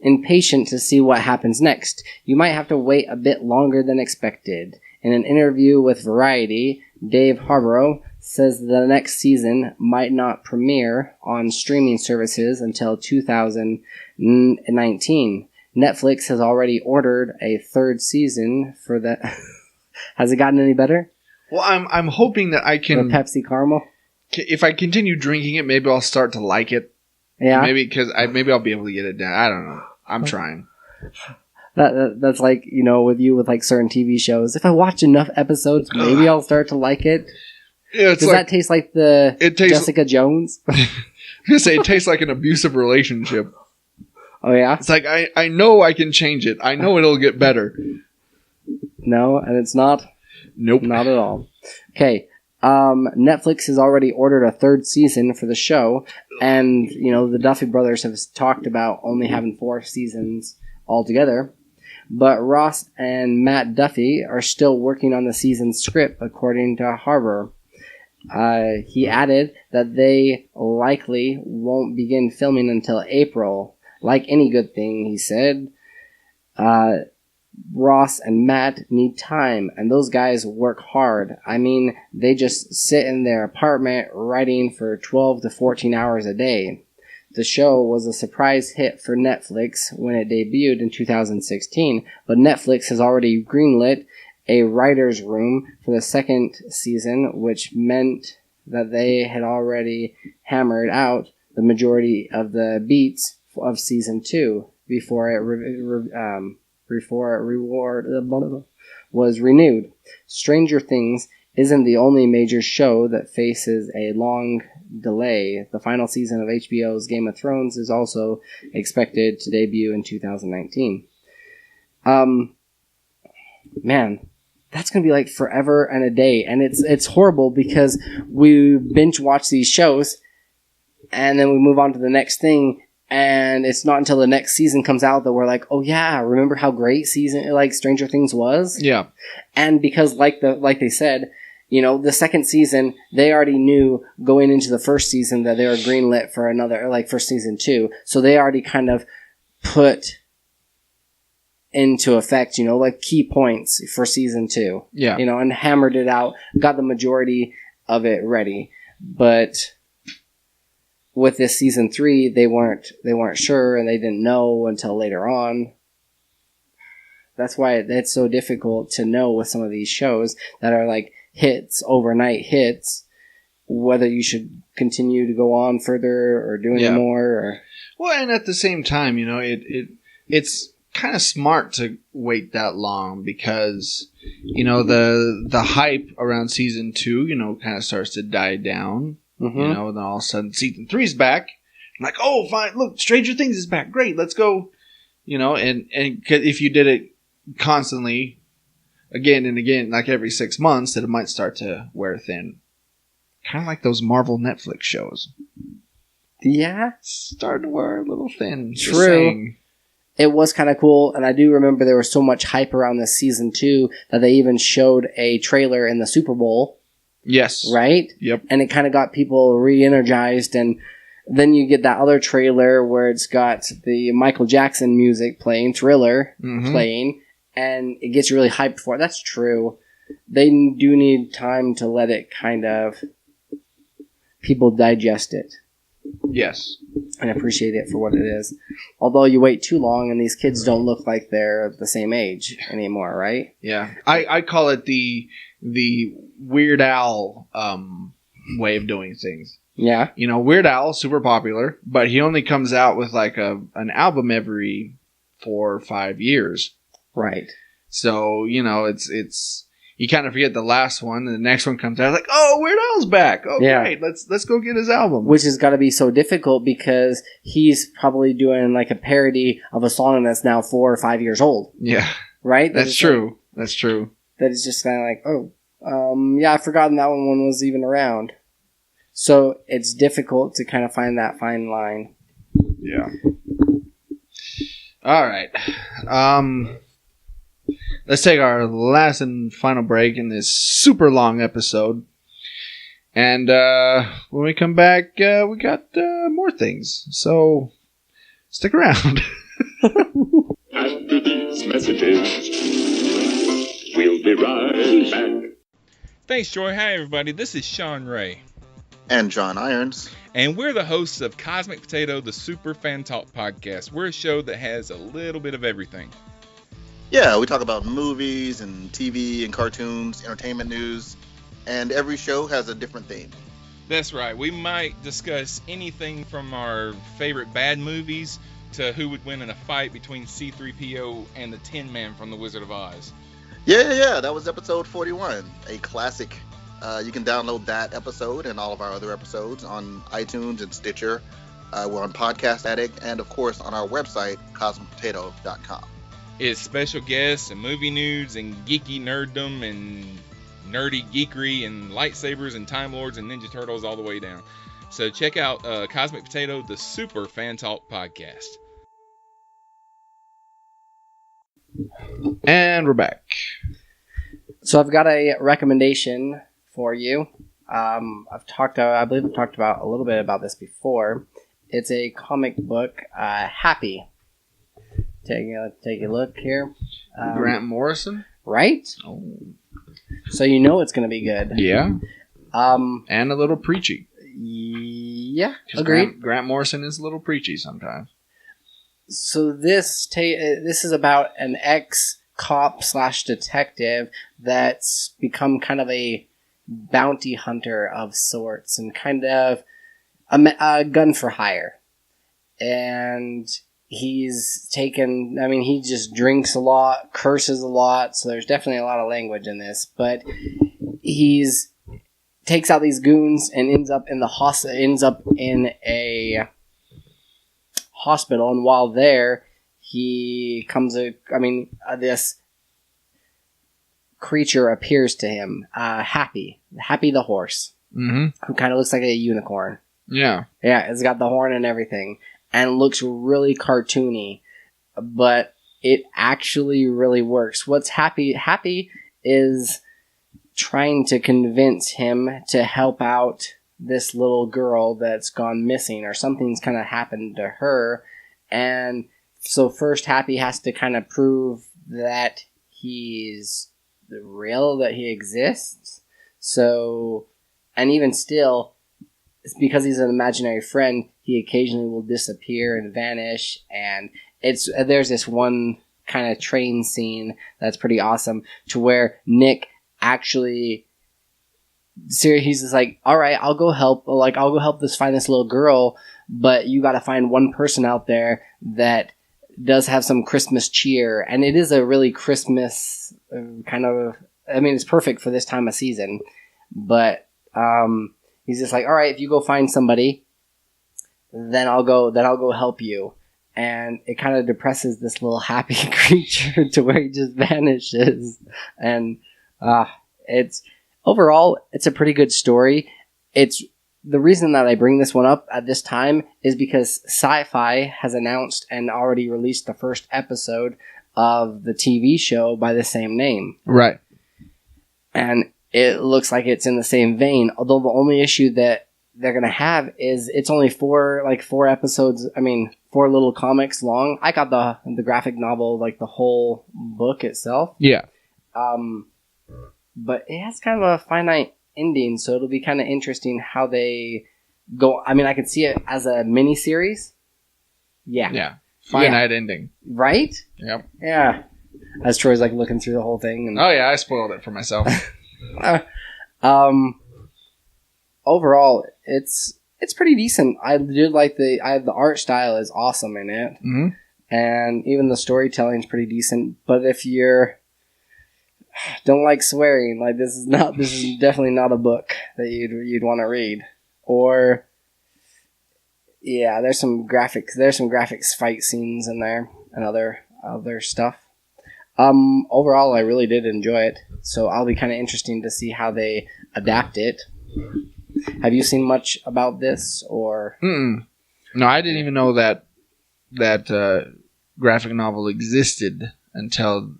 impatient to see what happens next? You might have to wait a bit longer than expected. In an interview with Variety, Dave Harborough says the next season might not premiere on streaming services until 2019. Netflix has already ordered a third season for that. Has it gotten any better? Well, I'm hoping that I can... The Pepsi Caramel? If I continue drinking it, maybe I'll start to like it. Yeah. Maybe maybe I'll be able to get it down. I don't know. I'm trying. That's like, with you with like certain TV shows. If I watch enough episodes, maybe I'll start to like it. Yeah, Does that taste like Jessica Jones? I was gonna say it tastes like an abusive relationship. Oh yeah? It's like I know I can change it. I know it'll get better. No, and it's not? Nope. Not at all. Okay. Netflix has already ordered a third season for the show, and the Duffy brothers have talked about only having 4 seasons altogether. But Ross and Matt Duffy are still working on the season script, according to Harbour. He added that they likely won't begin filming until April. Like any good thing, he said. Ross and Matt need time, and those guys work hard. I mean, they just sit in their apartment writing for 12 to 14 hours a day. The show was a surprise hit for Netflix when it debuted in 2016, but Netflix has already greenlit a writer's room for the second season, which meant that they had already hammered out the majority of the beats of season 2 before it was renewed. Stranger Things isn't the only major show that faces a long delay. The final season of HBO's Game of Thrones is also expected to debut in 2019. Man, that's going to be like forever and a day. And it's horrible because we binge watch these shows and then we move on to the next thing. And it's not until the next season comes out that we're like, oh yeah, remember how great Stranger Things was? Yeah. And because like they said, the second season, they already knew going into the first season that they were greenlit for for season 2. So they already kind of put into effect, key points for season 2. Yeah. And hammered it out, got the majority of it ready. But with this season 3, they weren't sure and they didn't know until later on. That's why it's so difficult to know with some of these shows that are like hits, overnight hits, whether you should continue to go on further or do any more. Well, and at the same time, it's kind of smart to wait that long because, the hype around season 2, kind of starts to die down. Mm-hmm. Then all of a sudden season 3's back. I'm like, oh, fine, look, Stranger Things is back. Great, let's go. And if you did it constantly, again and again, like every 6 months, that it might start to wear thin. Kind of like those Marvel Netflix shows. Yeah. Starting to wear a little thin. True. It was kind of cool, and I do remember there was so much hype around this season 2 that they even showed a trailer in the Super Bowl. Yes. Right? Yep. And it kind of got people re-energized, and then you get that other trailer where it's got the Michael Jackson music playing, Thriller playing, and it gets really hyped for it. That's true. They do need time to let it kind of... people digest it. Yes. And appreciate it for what it is. Although you wait too long and these kids don't look like they're the same age anymore, right? Yeah. I call it the Weird Al way of doing things. Yeah. Weird Al, super popular, but he only comes out with like an album every 4 or 5 years. Right. So, it's you kind of forget the last one, and the next one comes out like, oh, Weird Al's back. Oh, yeah. Great. Let's go get his album. Which has got to be so difficult because he's probably doing like a parody of a song that's now 4 or 5 years old. Yeah. Right? That's true. That's true. That is just kind of like, I've forgotten that one was even around. So it's difficult to kind of find that fine line. Yeah. All right. Let's take our last and final break in this super long episode. And when we come back, we got more things. So stick around. After these messages, we'll be right back. Thanks, Joy. Hi, everybody. This is Sean Ray. And John Irons. And we're the hosts of Cosmic Potato, the Super Fan Talk podcast. We're a show that has a little bit of everything. Yeah, we talk about movies and TV and cartoons, entertainment news, and every show has a different theme. That's right. We might discuss anything from our favorite bad movies to who would win in a fight between C-3PO and the Tin Man from The Wizard of Oz. Yeah. That was episode 41, a classic. You can download that episode and all of our other episodes on iTunes and Stitcher. We're on Podcast Addict and, of course, on our website, cosmicpotato.com. It's special guests and movie news and geeky nerddom and nerdy geekery and lightsabers and Time Lords and Ninja Turtles all the way down. So check out Cosmic Potato, the Super Fan Talk podcast. And we're back. So I've got a recommendation for you. I believe I've talked about a little bit about this before. It's a comic book, Happy. Take a look here. Grant Morrison? Right? Oh. So it's going to be good. Yeah. And a little preachy. Yeah, 'Cause agreed. Grant Morrison is a little preachy sometimes. So this is about an ex-cop / detective that's become kind of a bounty hunter of sorts and kind of a gun for hire. And he's taken, I mean, he just drinks a lot, curses a lot, so there's definitely a lot of language in this, but takes out these goons and ends up in a hospital, and while there, this creature appears to him, Happy the horse, who kind of looks like a unicorn. Yeah. Yeah, it's got the horn and everything, and looks really cartoony, but it actually really works. What's Happy is trying to convince him to help out this little girl that's gone missing, or something's kind of happened to her. And so first Happy has to kind of prove that he's real, that he exists. So, and even still, it's because he's an imaginary friend, he occasionally will disappear and vanish. And there's this one kind of train scene that's pretty awesome, to where Nick actually, he's just like, all right, I'll go help find this little girl, but you got to find one person out there that does have some Christmas cheer. And it is a really Christmas kind of, I mean, it's perfect for this time of season, but he's just like, all right, if you go find somebody, then I'll go help you. And it kind of depresses this little Happy creature to where he just vanishes. And it's a pretty good story. It's the reason that I bring this one up at this time is because Sci-Fi has announced and already released the first episode of the TV show by the same name. Right. And it looks like it's in the same vein, although the only issue that they're going to have is it's only four episodes, 4 little comics long. I got the graphic novel, like the whole book itself. Yeah. But it has kind of a finite ending, so it'll be kind of interesting how they go. I mean, I could see it as a mini-series. Yeah. Yeah. Finite ending. Right? Yep. Yeah. As Troy's like looking through the whole thing. And, oh yeah, I spoiled it for myself. Overall, it's pretty decent. I did like the art style is awesome in it. Mm-hmm. And even the storytelling is pretty decent. But if you're don't like swearing, like this is definitely not a book that you'd want to read. Or yeah, there's some graphics fight scenes in there and other stuff. Overall I really did enjoy it. So I'll be kind of interesting to see how they adapt it. Have you seen much about this or? Mm-mm. No, I didn't even know that graphic novel existed until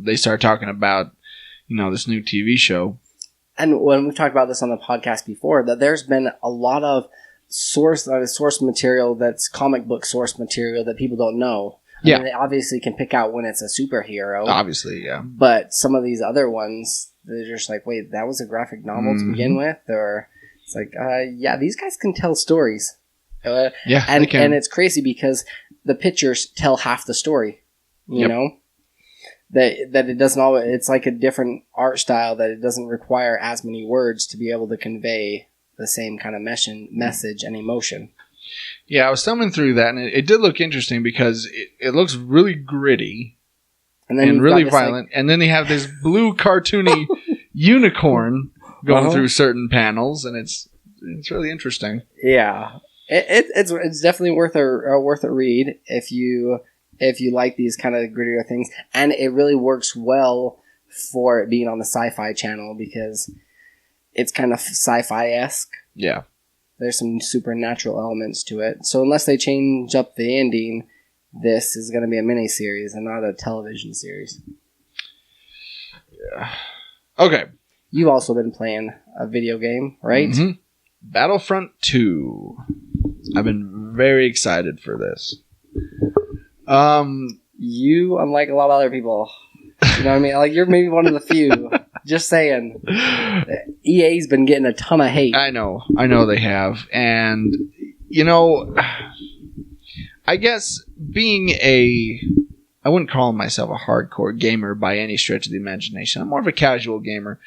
they started talking about, this new TV show. And when we've talked about this on the podcast before, that there's been a lot of source material that's comic book source material that people don't know. Yeah. They obviously can pick out when it's a superhero. Obviously, yeah. But some of these other ones, they're just like, wait, that was a graphic novel to begin with? Or it's like, yeah, these guys can tell stories. Yeah, and they can. And it's crazy because the pictures tell half the story. You know? That it doesn't always, it's like a different art style that it doesn't require as many words to be able to convey the same kind of message and emotion. Yeah, I was thumbing through that, and it did look interesting because it looks really gritty and really violent. And then they have this blue cartoony unicorn going through certain panels, and it's really interesting. Yeah, it's definitely worth a read if you like these kind of grittier things, and it really works well for it being on the Sci-Fi Channel because it's kind of sci-fi-esque. Yeah. There's some supernatural elements to it. So unless they change up the ending, this is going to be a mini-series and not a television series. Yeah. Okay. You've also been playing a video game, right? Mm-hmm. Battlefront 2. I've been very excited for this. You, unlike a lot of other people, you know what I mean? Like, you're maybe one of the few Just saying. EA's been getting a ton of hate. I know they have. And, I guess being I wouldn't call myself a hardcore gamer by any stretch of the imagination. I'm more of a casual gamer.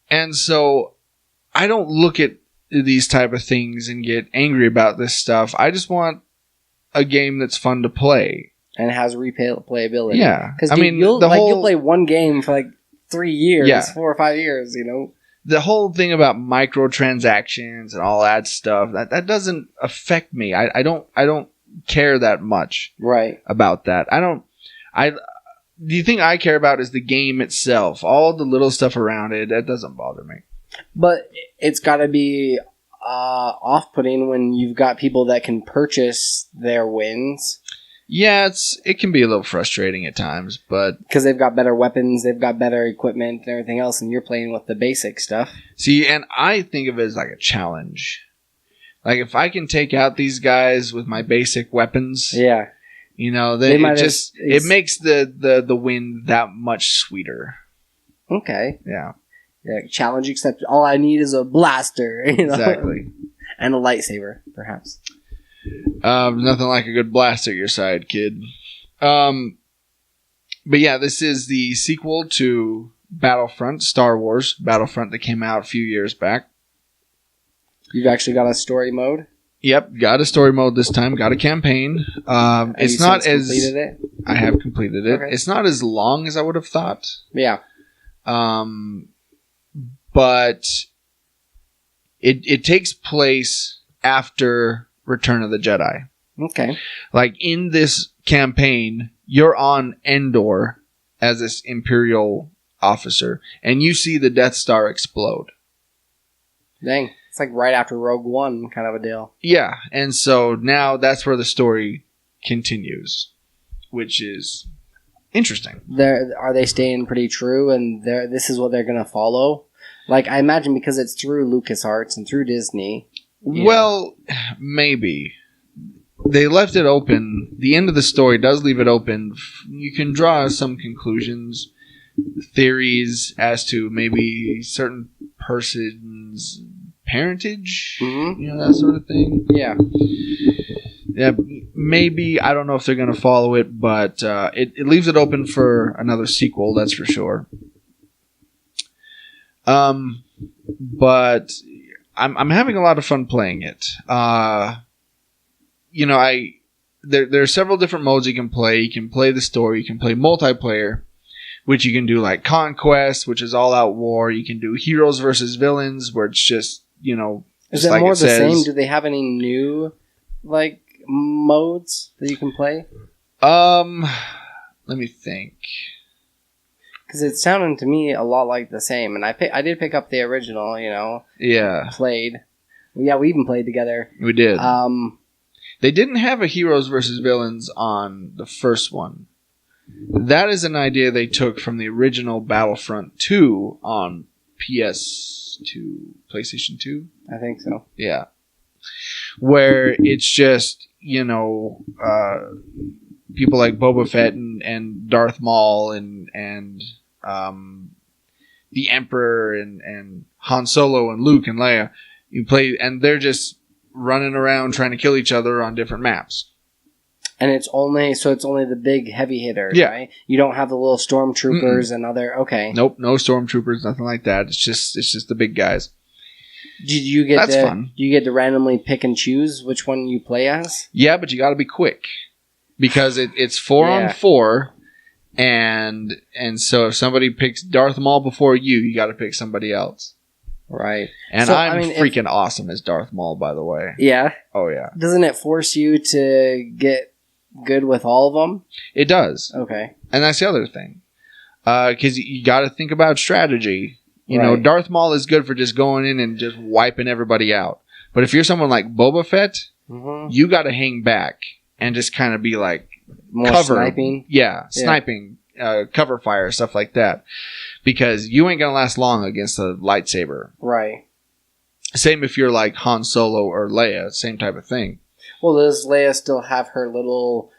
And so I don't look at these type of things and get angry about this stuff. I just want a game that's fun to play. And has replayability. Yeah. Because you'll play one game for like 3 years, 4 or 5 years, The whole thing about microtransactions and all that stuff, that doesn't affect me. I don't care that much about that. The thing I care about is the game itself. All the little stuff around it, that doesn't bother me. But it's got to be off-putting when you've got people that can purchase their wins. Yeah, it can be a little frustrating at times, but because they've got better weapons, they've got better equipment and everything else, and you're playing with the basic stuff. See, and I think of it as like a challenge. Like if I can take out these guys with my basic weapons, it makes the win that much sweeter. Okay. Yeah. Challenge accepted. All I need is a blaster. Exactly. And a lightsaber, perhaps. Nothing like a good blast at your side, kid. But yeah, this is the sequel to Battlefront, Star Wars Battlefront, that came out a few years back. You've actually got a story mode? Yep, got a story mode this time. Got a campaign. It's not as completed it? I have completed it. Okay. It's not as long as I would have thought. Yeah. But it takes place after Return of the Jedi. Okay. Like in this campaign, you're on Endor as this Imperial officer, and you see the Death Star explode. Dang. It's like right after Rogue One kind of a deal. Yeah, and so now that's where the story continues, which is interesting. Are they staying pretty true, and this is what they're going to follow? Like, I imagine because it's through LucasArts and through Disney. Well, maybe. They left it open. The end of the story does leave it open. You can draw some conclusions, theories as to maybe certain person's parentage, that sort of thing. Yeah. Yeah, maybe. I don't know if they're going to follow it, but it leaves it open for another sequel, that's for sure. But I'm having a lot of fun playing it. There are several different modes you can play. You can play the story. You can play multiplayer, which you can do like Conquest, which is all out war. You can do Heroes versus Villains, where it's just, Is it like more it the says. same? Do they have any new, modes that you can play? Let me think. Because it's sounding to me a lot like the same. And I did pick up the original, Yeah. Played. Yeah, we even played together. We did. They didn't have a Heroes versus Villains on the first one. That is an idea they took from the original Battlefront 2 on PS2, PlayStation 2? I think so. Yeah. Where it's just, people like Boba Fett and Darth Maul and the Emperor and Han Solo and Luke and Leia. You play, and they're just running around trying to kill each other on different maps. And it's only the big heavy hitters, right? You don't have the little stormtroopers and other. Okay. Nope, no stormtroopers, nothing like that. It's just the big guys. Did you get That's fun. Do you get to randomly pick and choose which one you play as? Yeah, but you got to be quick because it's 4 on 4, and so if somebody picks Darth Maul before you got to pick somebody else. Right. And so, I'm freaking awesome as Darth Maul, by the way. Yeah. Oh yeah. Doesn't it force you to get good with all of them? It does. Okay. And that's the other thing, because you got to think about strategy. You know, Darth Maul is good for just going in and just wiping everybody out. But if you're someone like Boba Fett, you got to hang back and just kind of be like more cover. Sniping. Yeah, sniping, cover fire, stuff like that. Because you ain't gonna last long against a lightsaber. Right. Same if you're like Han Solo or Leia, same type of thing. Well, does Leia still have her little,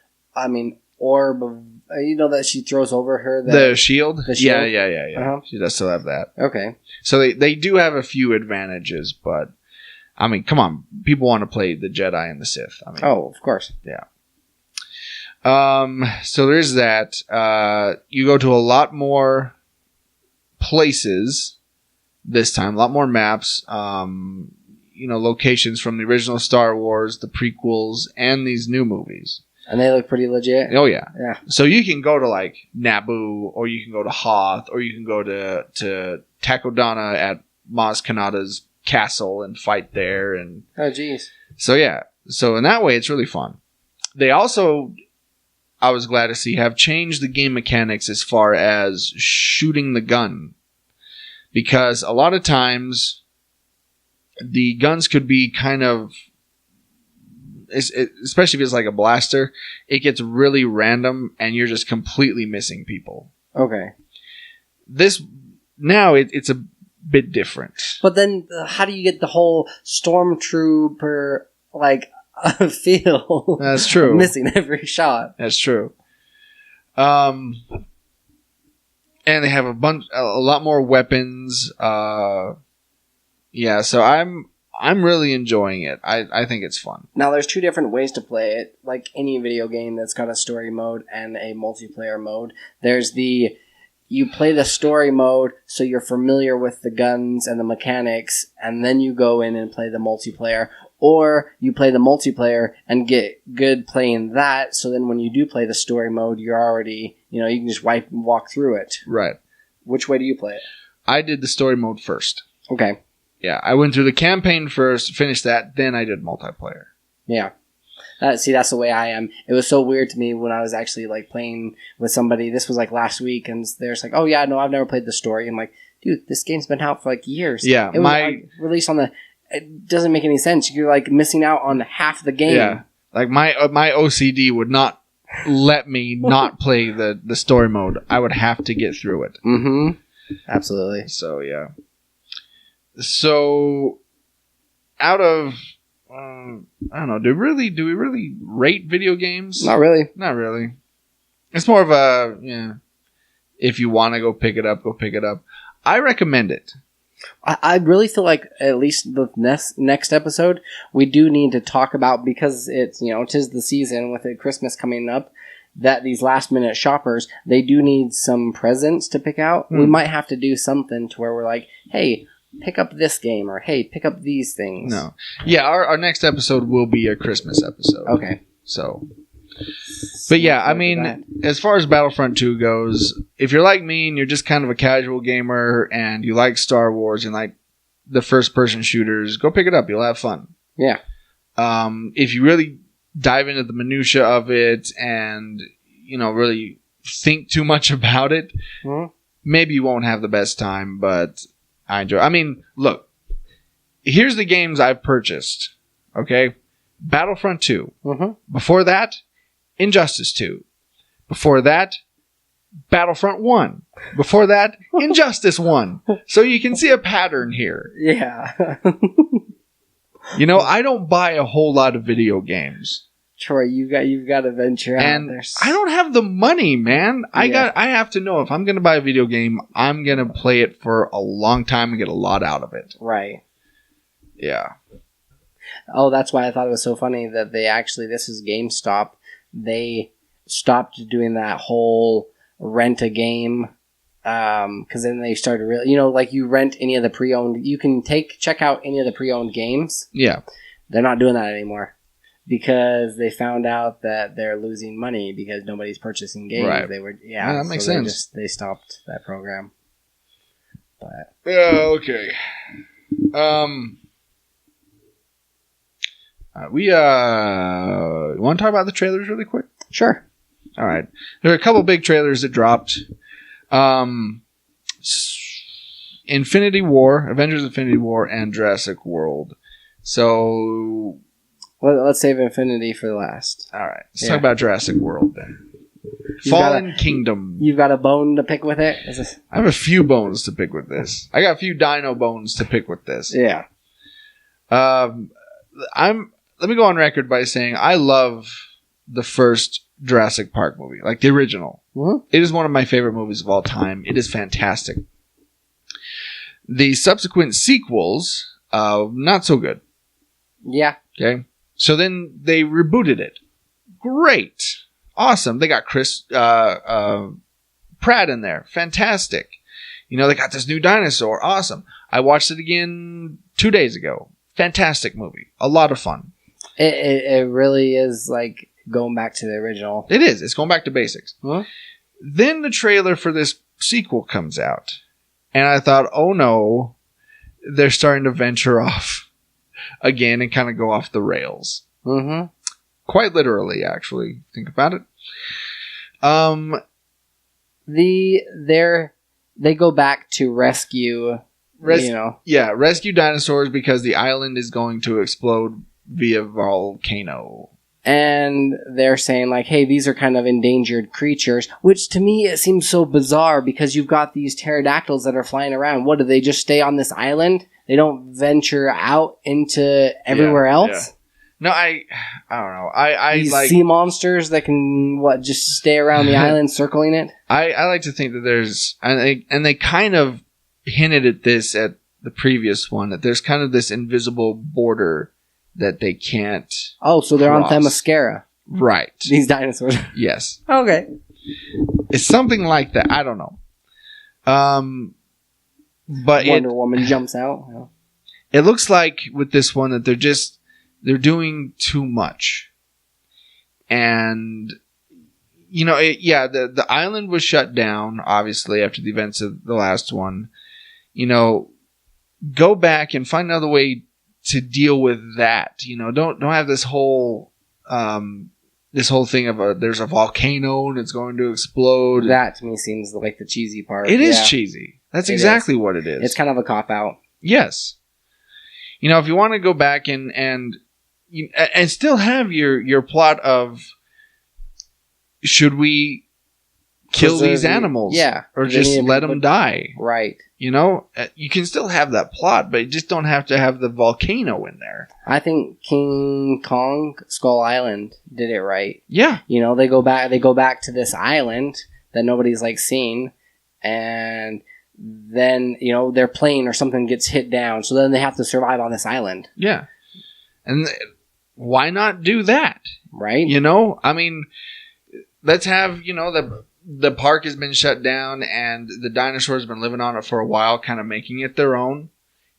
orb of that she throws over her the shield. The shield? Yeah. Uh-huh. She does still have that. Okay. So they do have a few advantages, but I mean, come on, people want to play the Jedi and the Sith. I mean, of course. Yeah. So there's that. You go to a lot more places this time, a lot more maps. Locations from the original Star Wars, the prequels, and these new movies. And they look pretty legit. Oh yeah. Yeah. So you can go to like Naboo, or you can go to Hoth, or you can go to Takodana at Maz Kanata's castle and fight there. And oh geez. So yeah. So in that way, it's really fun. They also, I was glad to see, have changed the game mechanics as far as shooting the gun, because a lot of times the guns could be kind of, especially if it's like a blaster, it gets really random and you're just completely missing people. Okay. This now it's a bit different. But then, how do you get the whole stormtrooper feel? That's true. Missing every shot. That's true. And they have a lot more weapons. Yeah, so I'm really enjoying it. I think it's fun. Now, there's two different ways to play it. Like any video game that's got a story mode and a multiplayer mode. There's you play the story mode so you're familiar with the guns and the mechanics, and then you go in and play the multiplayer. Or you play the multiplayer and get good playing that, so then when you do play the story mode, you're already, you can just walk through it. Right. Which way do you play it? I did the story mode first. Okay. Yeah, I went through the campaign first, finished that, then I did multiplayer. Yeah. See, that's the way I am. It was so weird to me when I was actually playing with somebody. This was last week, and they're just like, "Oh yeah, no, I've never played the story." I'm like, "Dude, this game's been out for years." Yeah, it was released on the. It doesn't make any sense. You're missing out on half the game. Yeah, my OCD would not let me not play the story mode. I would have to get through it. Mm-hmm. Absolutely. So yeah. So out of I don't know. Do we really rate video games? Not really. Not really. It's more of a if you want to go pick it up, go pick it up. I recommend it. I really feel like at least the next episode we do need to talk about, because it's 'tis the season with Christmas coming up, that these last minute shoppers, they do need some presents to pick out. We might have to do something to where we're like, hey, pick up this game, or hey, pick up these things. No. Yeah, our next episode will be a Christmas episode. Okay. So, but yeah, I mean, as far as Battlefront 2 goes, if you're like me and you're just kind of a casual gamer and you like Star Wars and like the first person shooters, go pick it up. You'll have fun. Yeah. If you really dive into the minutia of it and, really think too much about it, maybe you won't have the best time, but I enjoy it. I mean, look, here's the games I've purchased. Okay? Battlefront 2. Mm-hmm. Before that, Injustice 2. Before that, Battlefront 1. Before that, Injustice 1. So you can see a pattern here. Yeah. I don't buy a whole lot of video games. Troy, you've got to venture out there. I don't have the money, man. Yeah. I have to know if I'm going to buy a video game, I'm going to play it for a long time and get a lot out of it. Right. Yeah. Oh, that's why I thought it was so funny that this is GameStop. They stopped doing that whole rent a game, because then they started really, you rent any of the pre-owned, you can check out any of the pre-owned games. Yeah. They're not doing that anymore because they found out that they're losing money because nobody's purchasing games. Right. That makes sense. They stopped that program. But okay. We want to talk about the trailers really quick? Sure. All right. There are a couple big trailers that dropped. Infinity War, Avengers Infinity War, and Jurassic World. So let's save Infinity for the last. All right. Let's talk about Jurassic World then. Kingdom. You've got a bone to pick with it? I have a few bones to pick with this. I got a few dino bones to pick with this. Yeah. Let me go on record by saying I love the first Jurassic Park movie, like the original. Mm-hmm. It is one of my favorite movies of all time. It is fantastic. The subsequent sequels, not so good. Yeah. Okay. So then they rebooted it. Great. Awesome. They got Chris Pratt in there. Fantastic. You know, they got this new dinosaur. Awesome. I watched it again 2 days ago. Fantastic movie. A lot of fun. It really is like going back to the original. It is. It's going back to basics. Huh? Then the trailer for this sequel comes out. And I thought, oh no, they're starting to venture off again and kind of go off the rails. Mm-hmm. Quite literally, actually. Think about it. They go back to rescue, rescue dinosaurs because the island is going to explode via volcano. And they're saying like, hey, these are kind of endangered creatures, which to me it seems so bizarre because you've got these pterodactyls that are flying around. What, do they just stay on this island? They don't venture out into everywhere else? Yeah. No, I don't know. I these like sea monsters that can just stay around the island circling it. I like to think that there's and they kind of hinted at this at the previous one, that there's kind of this invisible border that they can't. Oh, so they're cross. on Themyscira, right? These dinosaurs. Yes. Okay. It's something like that. I don't know. But Wonder Woman jumps out. Yeah. It looks like with this one that they're doing too much. And, you know, the island was shut down, obviously, after the events of the last one. You know, go back and find another way to deal with that. You know, don't have this whole thing of there's a volcano and it's going to explode. That to me seems like the cheesy part. It is cheesy. That's exactly what it is. It's kind of a cop-out. Yes. You know, if you want to go back and still have your plot of should we kill these animals, or just let them die, right? You know, you can still have that plot, but you just don't have to have the volcano in there. I think King Kong Skull Island did it right. Yeah, you know, they go back to this island that nobody's like seen, and then you know their plane or something gets hit down, so then they have to survive on this island. Yeah, and why not do that? Right? You know, I mean, let's have, you know, the park has been shut down and the dinosaurs have been living on it for a while, kind of making it their own.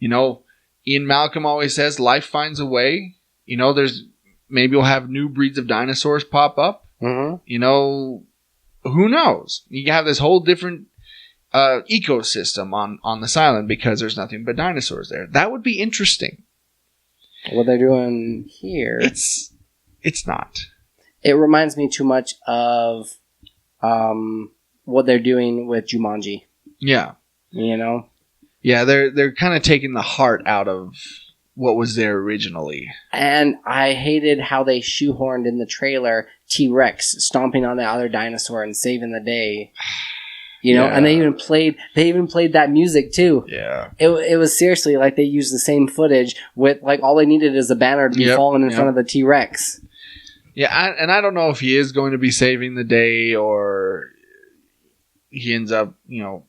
You know, Ian Malcolm always says life finds a way. You know, maybe we'll have new breeds of dinosaurs pop up. Mm-hmm. You know, who knows? You have this whole different ecosystem on this island because there's nothing but dinosaurs there. That would be interesting. What they're doing here, it's not. It reminds me too much of what they're doing with Jumanji. Yeah. You know? Yeah, they're kind of taking the heart out of what was there originally. And I hated how they shoehorned in the trailer T-Rex stomping on the other dinosaur and saving the day. You know, and they even played that music too. Yeah. It was seriously like they used the same footage with like all they needed is a banner to be falling in front of the T-Rex. Yeah, I don't know if he is going to be saving the day or he ends up, you know,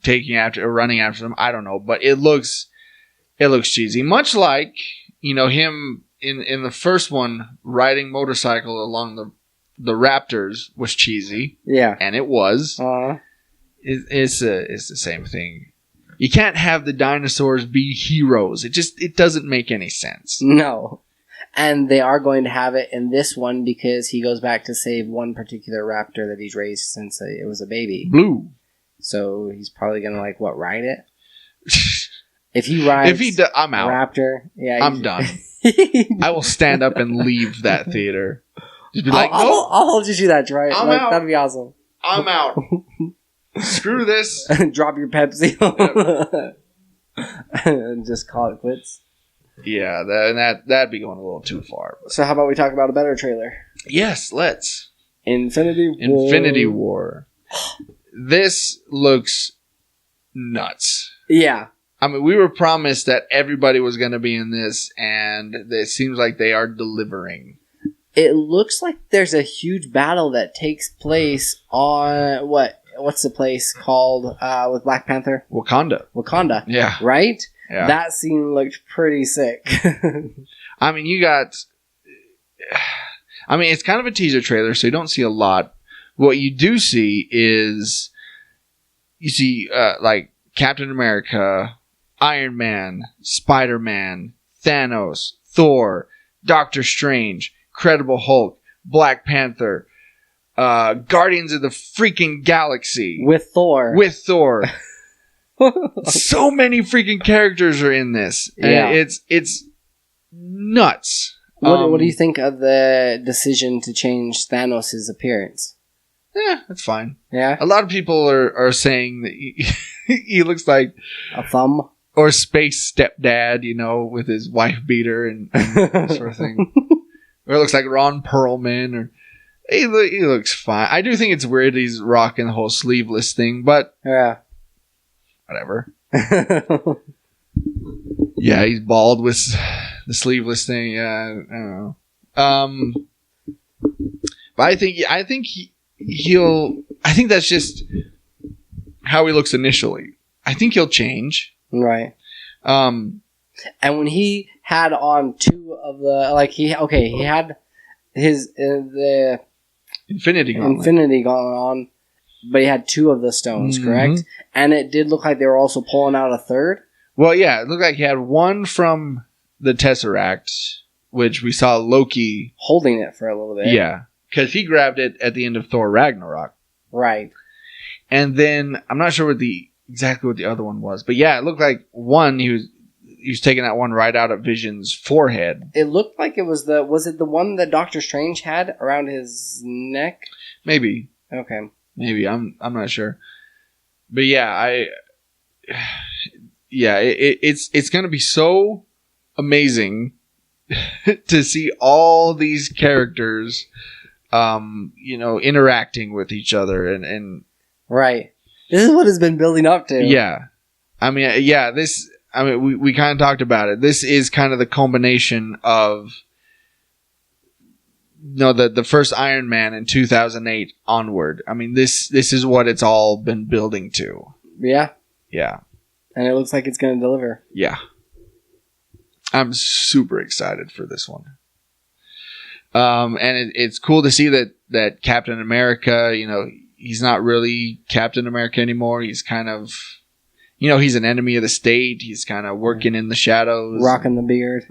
taking after or running after them. I don't know, but it looks cheesy. Much like, you know, him in the first one riding motorcycle along the Raptors was cheesy. Yeah, and it was. It's the same thing. You can't have the dinosaurs be heroes. It doesn't make any sense. No. And they are going to have it in this one because he goes back to save one particular raptor that he's raised since it was a baby. Blue. So he's probably going to ride it. If he rides I'm out. Raptor, yeah, I'm done. I will stand up and leave that theater. Just be like, I'll hold you to that, Troy. I'm out. That'd be awesome. I'm out. Screw this. Drop your Pepsi. And just call it quits. Yeah, that'd be going a little too far. So how about we talk about a better trailer? Yes, let's. Infinity War. This looks nuts. Yeah. I mean, we were promised that everybody was going to be in this, and it seems like they are delivering. It looks like there's a huge battle that takes place on what's the place called with Black Panther? Wakanda. Yeah. Right? Yeah. That scene looked pretty sick. I mean, it's kind of a teaser trailer, so you don't see a lot. What you do see is you see like Captain America, Iron Man, Spider-Man, Thanos, Thor, Doctor Strange, Incredible Hulk, Black Panther, Guardians of the freaking Galaxy. With Thor. So many freaking characters are in this. Yeah. And it's nuts. What do you think of the decision to change Thanos' appearance? Yeah, that's fine. Yeah? A lot of people are saying that he looks like a thumb. Or space stepdad, with his wife beater and sort of thing. Or it looks like Ron Perlman. Or he looks fine. I do think it's weird he's rocking the whole sleeveless thing, but yeah, whatever. Yeah, he's bald with the sleeveless thing. Yeah, I don't know. But I think he'll. I think that's just how he looks initially. I think he'll change. Right. And when he had on two of the he had his the Infinity Gauntlet on, but he had two of the stones, correct? And it did look like they were also pulling out a third. Well, yeah, it looked like he had one from the Tesseract, which we saw Loki holding it for a little bit. Yeah, because he grabbed it at the end of Thor Ragnarok. Right. And then I'm not sure exactly what the other one was, but yeah, it looked like one he was taking that one right out of Vision's forehead. It looked like it was it the one that Doctor Strange had around his neck? Maybe. Okay. Maybe. I'm not sure. But yeah, it's going to be so amazing to see all these characters interacting with each other and right. This is what it's been building up to. Yeah. We kind of talked about it. This is kind of the culmination of the first Iron Man in 2008 onward. I mean, this is what it's all been building to. Yeah. Yeah. And it looks like it's going to deliver. Yeah. I'm super excited for this one. And it's cool to see that Captain America, he's not really Captain America anymore. He's kind of, he's an enemy of the state. He's kind of working in the shadows. Rocking the beard.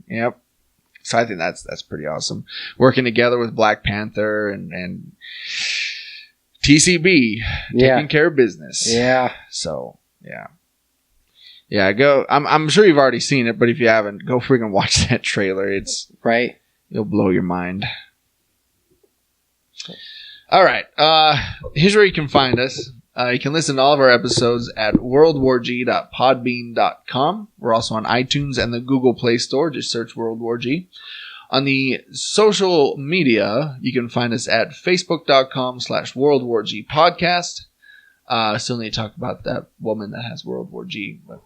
Yep. So I think that's pretty awesome. Working together with Black Panther and TCB. Taking care of business. Yeah. So, yeah. Yeah, go. I'm sure you've already seen it, but if you haven't, go freaking watch that trailer. It's right. It'll blow your mind. All right. Here's where you can find us. You can listen to all of our episodes at worldwarg.podbean.com. We're also on iTunes and the Google Play Store. Just search World War G. On the social media, you can find us at facebook.com/worldwargpodcast. Still need to talk about that woman that has World War G. But,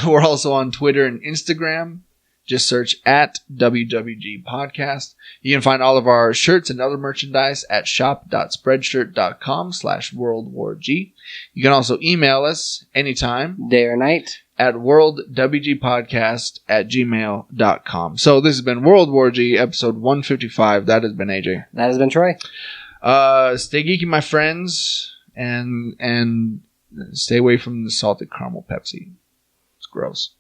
we're also on Twitter and Instagram. Just search at WWG Podcast. You can find all of our shirts and other merchandise at shop.spreadshirt.com/WorldWarG. You can also email us anytime, day or night, at worldwgpodcast@gmail.com. So this has been World War G, episode 155. That has been AJ. That has been Troy. Stay geeky, my friends, and stay away from the salted caramel Pepsi. It's gross.